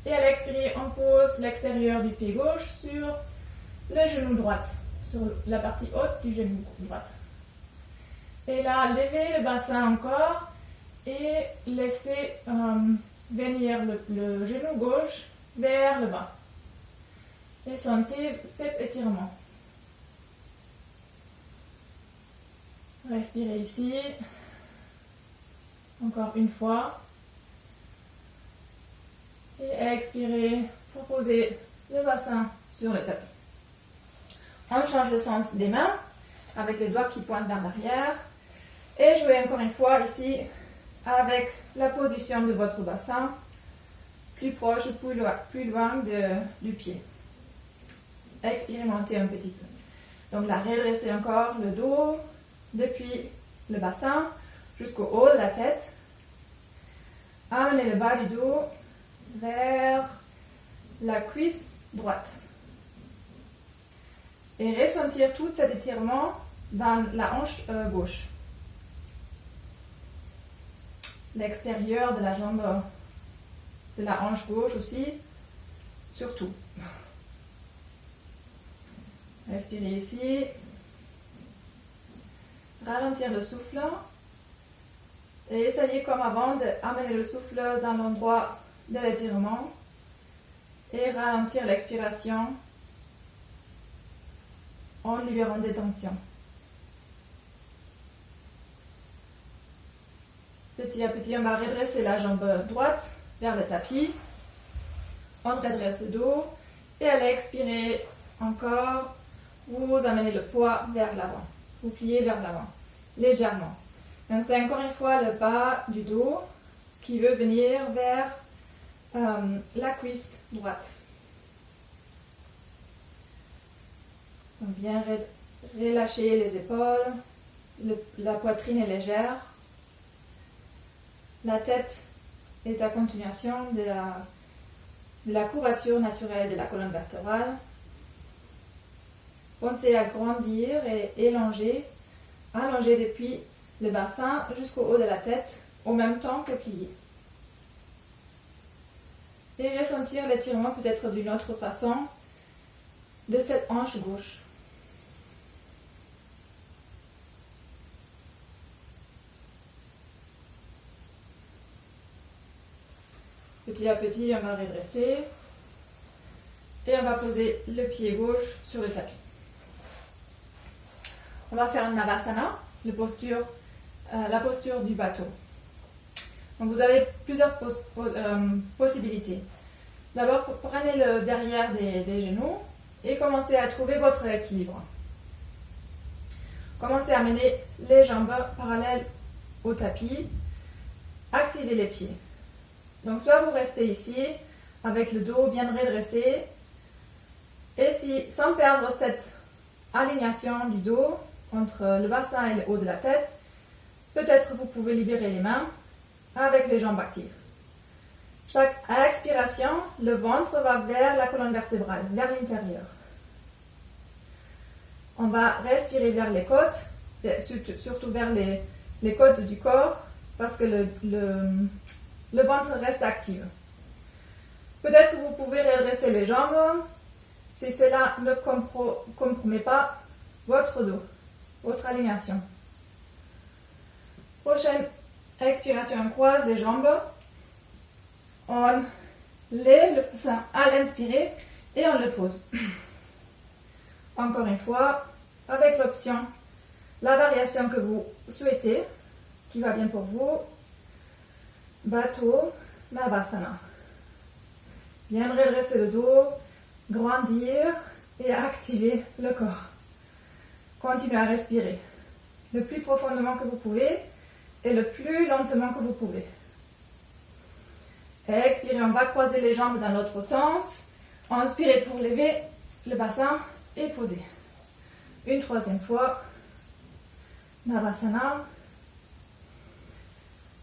Et à l'expirer, on pose l'extérieur du pied gauche sur le genou droit, sur la partie haute du genou droit. Et là, levez le bassin encore et laissez venir le genou gauche vers le bas. Et sentez cet étirement. Respirez ici. Encore une fois. Et expirez pour poser le bassin sur le tapis. On change le sens des mains avec les doigts qui pointent vers l'arrière. Et jouez encore une fois ici avec la position de votre bassin plus proche ou plus loin du pied. Expérimentez un petit peu. Donc là, redressez encore le dos depuis le bassin jusqu'au haut de la tête. Amenez le bas du dos vers la cuisse droite. Et ressentir tout cet étirement dans la hanche gauche. L'extérieur de la jambe, de la hanche gauche aussi, surtout. Respirez ici. Ralentir le souffle. Et essayez comme avant d'amener le souffle dans l'endroit de l'étirement. Et ralentir l'expiration en libérant des tensions. Petit à petit, on va redresser la jambe droite vers le tapis. On redresse le dos. Et à l'expirer encore, vous amenez le poids vers l'avant. Vous pliez vers l'avant, légèrement. Donc c'est encore une fois le bas du dos qui veut venir vers la cuisse droite. Donc bien relâcher les épaules. La poitrine est légère. La tête est à continuation de la courbature naturelle de la colonne vertébrale. Pensez à grandir et élonger, allonger depuis le bassin jusqu'au haut de la tête, en même temps que plier. Et ressentir l'étirement peut-être d'une autre façon de cette hanche gauche. Petit à petit, on va redresser et on va poser le pied gauche sur le tapis. On va faire un Navasana, la posture du bateau. Donc vous avez plusieurs possibilités. D'abord, prenez le derrière des genoux et commencez à trouver votre équilibre. Commencez à mener les jambes parallèles au tapis. Activez les pieds. Donc soit vous restez ici avec le dos bien redressé et si sans perdre cette alignation du dos entre le bassin et le haut de la tête, peut-être vous pouvez libérer les mains avec les jambes actives. Chaque expiration, le ventre va vers la colonne vertébrale, vers l'intérieur. On va respirer vers les côtes, surtout vers les côtes du corps, parce que le ventre reste actif. Peut-être que vous pouvez redresser les jambes si cela ne compromet pas votre dos, votre alignation. Prochaine expiration, on croise les jambes. On lève le bassin à l'inspirer et on le pose. Encore une fois, avec l'option, la variation que vous souhaitez, qui va bien pour vous. Bateau, Navasana. Bien redresser le dos, grandir et activer le corps. Continuez à respirer le plus profondément que vous pouvez et le plus lentement que vous pouvez. Expirez, on va croiser les jambes dans l'autre sens. Inspirez pour lever le bassin et poser. Une troisième fois. Navasana.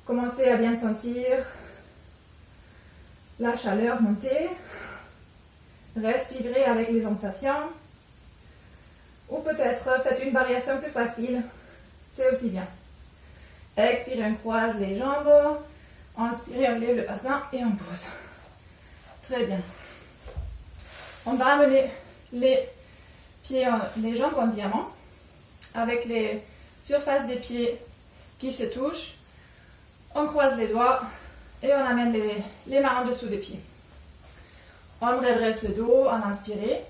Commencez à bien sentir la chaleur monter. Respirez avec les sensations. Ou peut-être faites une variation plus facile. C'est aussi bien. Expirez, on croise les jambes. Inspirez, on lève le bassin et on pose. Très bien. On va amener les jambes en diamant avec les surfaces des pieds qui se touchent. On croise les doigts et on amène les mains en dessous des pieds. On redresse le dos, on inspire.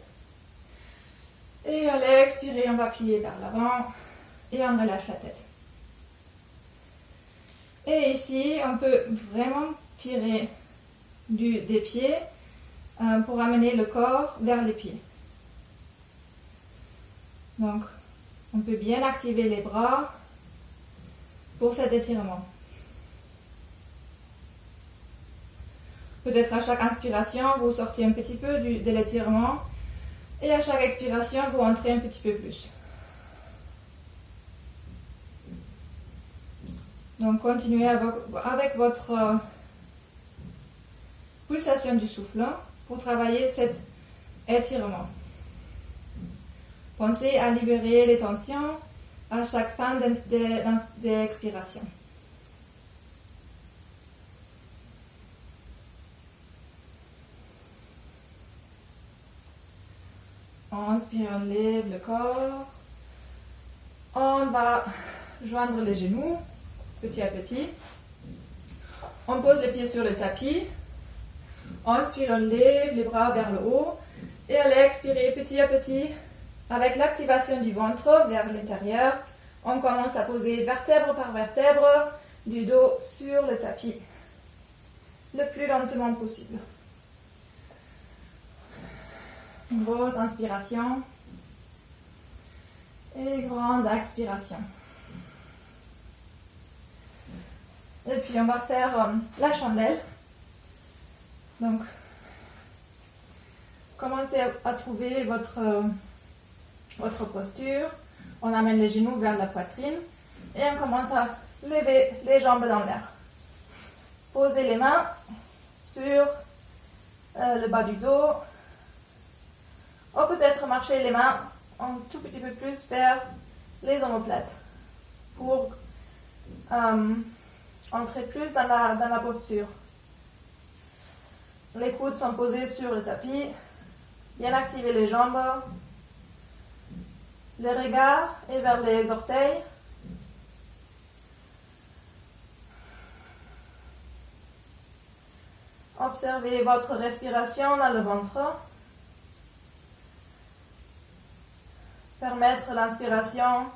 Et à l'expirer, on va plier vers l'avant et on relâche la tête. Et ici, on peut vraiment tirer des pieds pour amener le corps vers les pieds. Donc, on peut bien activer les bras pour cet étirement. Peut-être à chaque inspiration, vous sortez un petit peu de l'étirement et à chaque expiration, vous entrez un petit peu plus. Donc, continuez avec votre pulsation du souffle pour travailler cet étirement. Pensez à libérer les tensions à chaque fin d'expiration. Inspire, on lève le corps. On va joindre les genoux petit à petit. On pose les pieds sur le tapis. Inspire, on lève les bras vers le haut. Et à l'expirer petit à petit, avec l'activation du ventre vers l'intérieur, on commence à poser vertèbre par vertèbre du dos sur le tapis le plus lentement possible. Grosse inspiration et grande expiration. Et puis on va faire la chandelle. Donc, commencez à trouver votre posture. On amène les genoux vers la poitrine et on commence à lever les jambes dans l'air. Posez les mains sur le bas du dos. Ou peut-être marcher les mains un tout petit peu plus vers les omoplates pour entrer plus dans la posture. Les coudes sont posés sur le tapis. Bien activer les jambes. Le regard est vers les orteils. Observez votre respiration dans le ventre. Permettre l'inspiration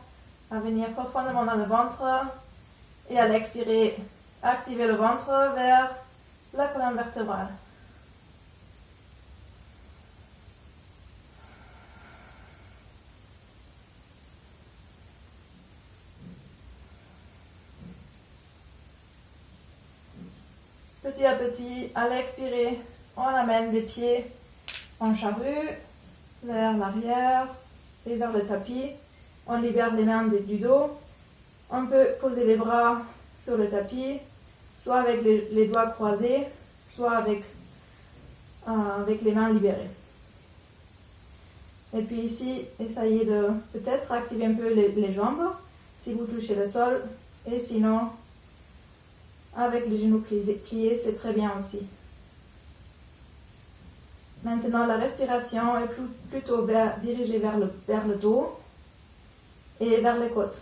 à venir profondément dans le ventre et à l'expirer, activer le ventre vers la colonne vertébrale. Petit à petit, à l'expirer, on amène les pieds en charrue vers l'arrière et vers le tapis. On libère les mains du dos. On peut poser les bras sur le tapis, soit avec les doigts croisés, soit avec les mains libérées. Et puis ici, essayez de peut-être activer un peu les jambes si vous touchez le sol. Et sinon, avec les genoux pliés, c'est très bien aussi. Maintenant, la respiration est plutôt dirigée vers le dos et vers les côtes.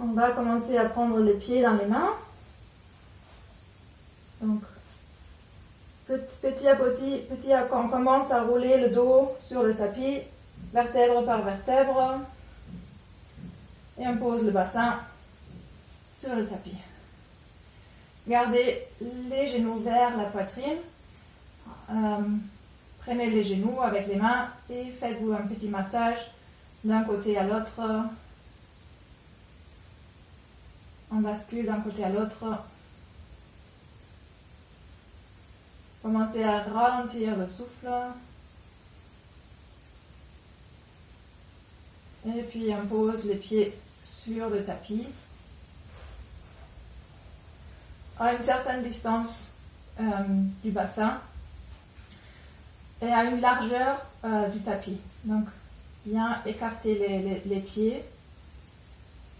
On va commencer à prendre les pieds dans les mains. Donc, petit à petit, on commence à rouler le dos sur le tapis, vertèbre par vertèbre, et on pose le bassin sur le tapis. Gardez les genoux vers la poitrine. Prenez les genoux avec les mains et faites-vous un petit massage d'un côté à l'autre. On bascule d'un côté à l'autre. Commencez à ralentir le souffle. Et puis on pose les pieds sur le tapis. À une certaine distance du bassin et à une largeur du tapis. Donc, bien écarter les pieds.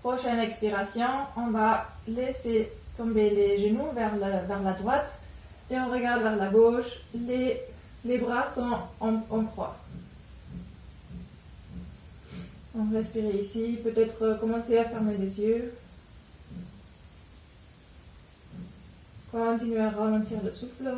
Prochaine expiration, on va laisser tomber les genoux vers la droite et on regarde vers la gauche. Les bras sont en croix. On respire ici. Peut-être commencer à fermer les yeux. Continuez à ralentir le souffle.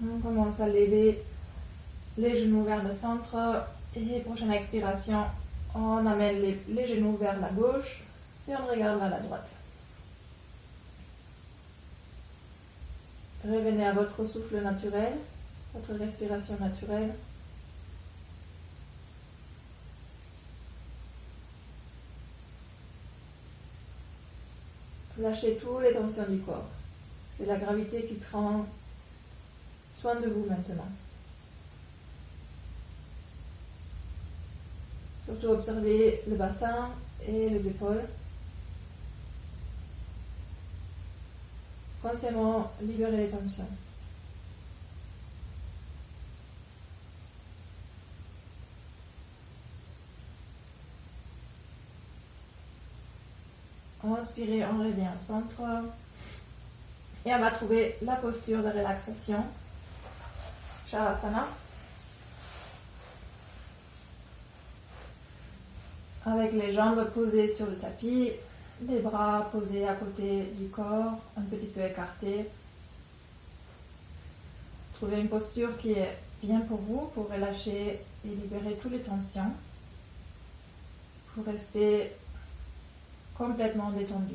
On commence à lever les genoux vers le centre et prochaine expiration, on amène les genoux vers la gauche et on regarde vers la droite. Revenez à votre souffle naturel, votre respiration naturelle. Lâchez toutes les tensions du corps. C'est la gravité qui prend soin de vous maintenant. Surtout observez le bassin et les épaules. Consciemment libérez les tensions. Inspirez, on revient au centre. Et on va trouver la posture de relaxation. Shavasana. Avec les jambes posées sur le tapis, les bras posés à côté du corps, un petit peu écartés. Trouvez une posture qui est bien pour vous, pour relâcher et libérer toutes les tensions, pour rester complètement détendu.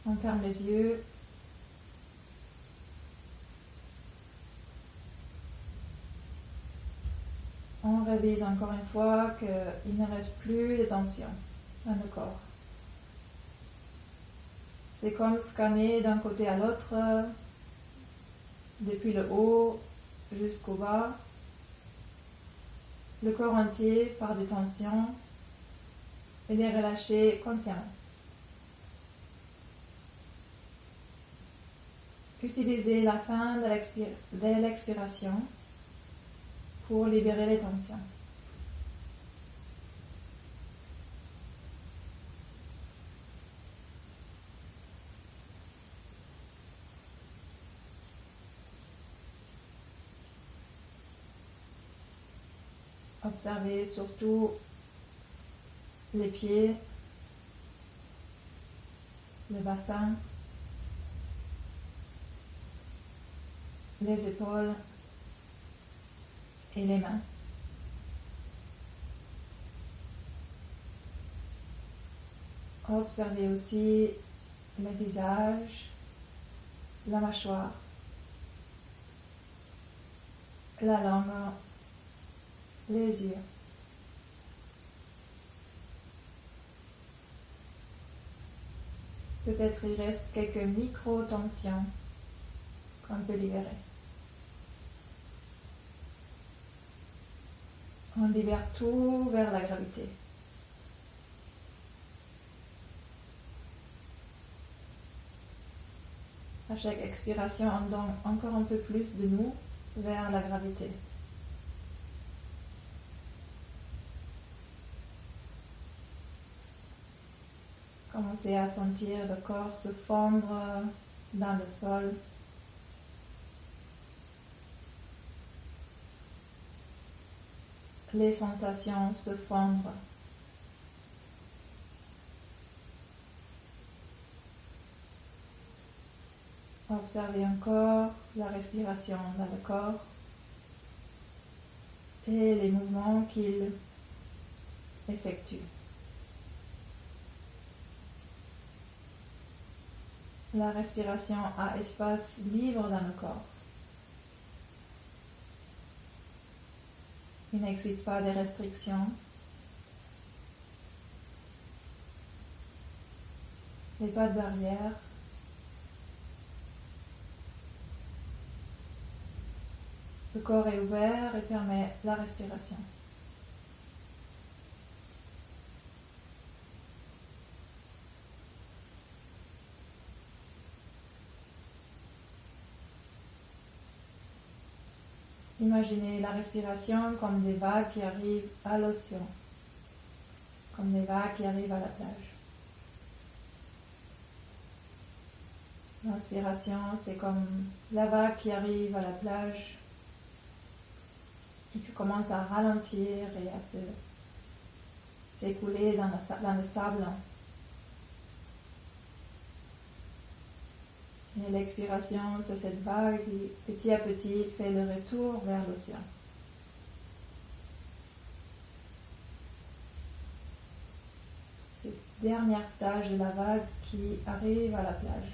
On ferme les yeux. On révise encore une fois qu'il ne reste plus de tension dans le corps. C'est comme scanner d'un côté à l'autre, depuis le haut jusqu'au bas, le corps entier par des tensions et les relâcher consciemment. Utilisez la fin de l'expiration pour libérer les tensions. Observez surtout les pieds, le bassin, les épaules et les mains. Observez aussi le visage, la mâchoire, la langue, les yeux. Peut-être il reste quelques micro-tensions qu'on peut libérer. On libère tout vers la gravité. À chaque expiration, on donne encore un peu plus de nous vers la gravité. Commencez à sentir le corps se fondre dans le sol. Les sensations se fondre. Observez encore la respiration dans le corps et les mouvements qu'il effectue. La respiration a espace libre dans le corps. Il n'existe pas de restrictions. Il n'y a pas de barrière. Le corps est ouvert et permet la respiration. Imaginez la respiration comme des vagues qui arrivent à l'océan, comme des vagues qui arrivent à la plage. L'inspiration, c'est comme la vague qui arrive à la plage et qui commence à ralentir et à s'écouler dans le sable. Et l'expiration, c'est cette vague qui, petit à petit, fait le retour vers l'océan. Ce dernier stage de la vague qui arrive à la plage.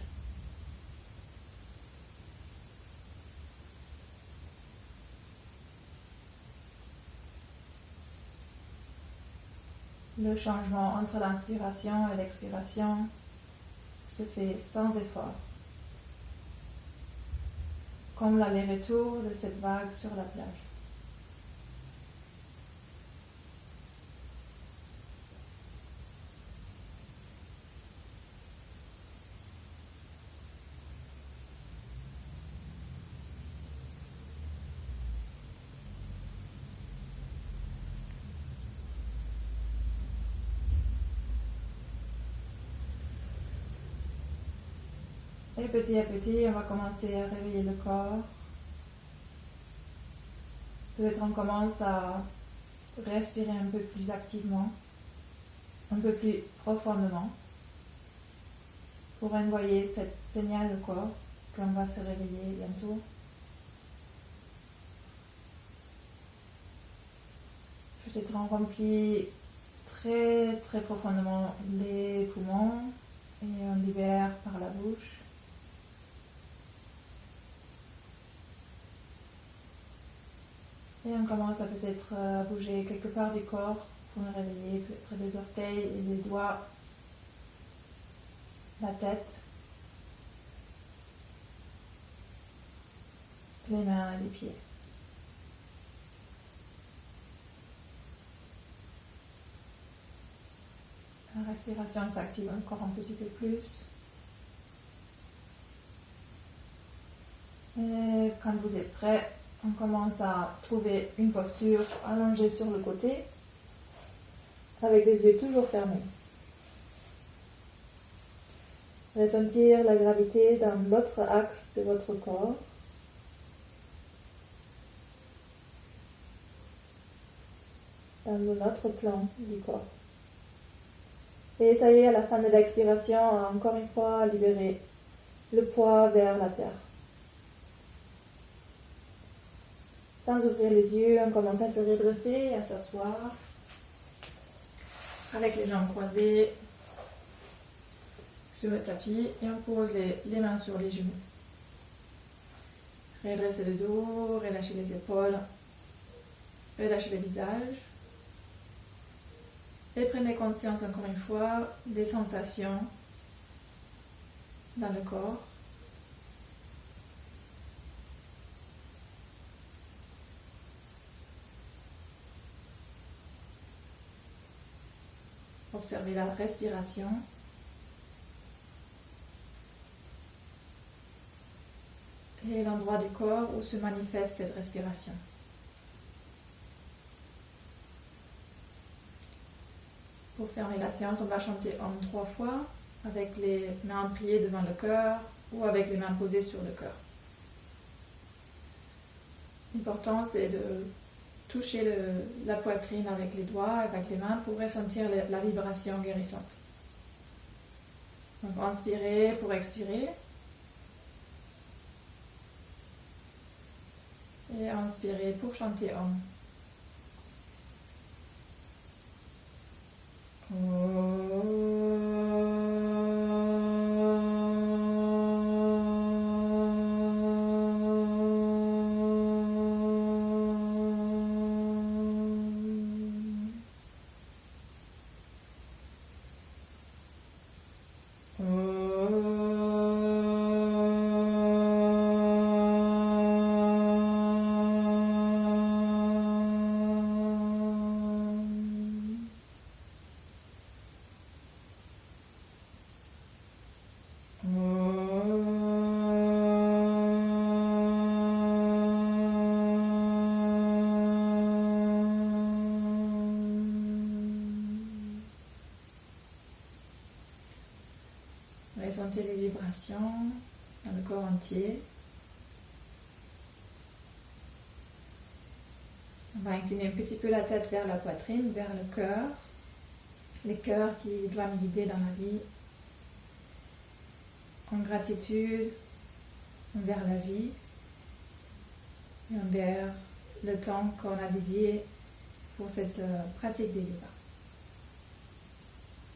Le changement entre l'inspiration et l'expiration se fait sans effort, comme l'aller-retour de cette vague sur la plage. Et petit à petit, on va commencer à réveiller le corps. Peut-être on commence à respirer un peu plus activement, un peu plus profondément, pour envoyer cette signal au corps qu'on va se réveiller bientôt. Peut-être on remplit très très profondément les poumons et on libère par la bouche. Et on commence à peut-être bouger quelque part du corps pour nous réveiller, peut-être les orteils et les doigts, la tête, les mains et les pieds. La respiration s'active encore un petit peu plus. Et quand vous êtes prêt, on commence à trouver une posture allongée sur le côté, avec les yeux toujours fermés. Ressentir la gravité dans l'autre axe de votre corps. Dans l'autre plan du corps. Et essayez à la fin de l'expiration, encore une fois, à libérer le poids vers la terre. Sans ouvrir les yeux, on commence à se redresser, à s'asseoir, avec les jambes croisées sur le tapis, et on pose les mains sur les genoux. Redressez le dos, relâchez les épaules, relâchez le visage. Et prenez conscience encore une fois des sensations dans le corps. Observez la respiration. Et l'endroit du corps où se manifeste cette respiration. Pour fermer la séance, on va chanter Om 3 fois, avec les mains pliées devant le cœur ou avec les mains posées sur le cœur. L'important, c'est de toucher la poitrine avec les doigts, avec les mains, pour ressentir la vibration guérissante. Donc, inspirez pour expirer. Et inspirez pour chanter Om. Ressentez les vibrations dans le corps entier. On va incliner un petit peu la tête vers la poitrine, vers le cœur. Les cœurs qui doivent nous guider dans la vie. En gratitude envers la vie et envers le temps qu'on a dédié pour cette pratique de yoga.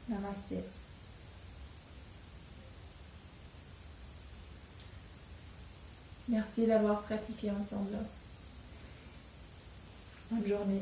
Namasté. Merci d'avoir pratiqué ensemble. Bonne journée.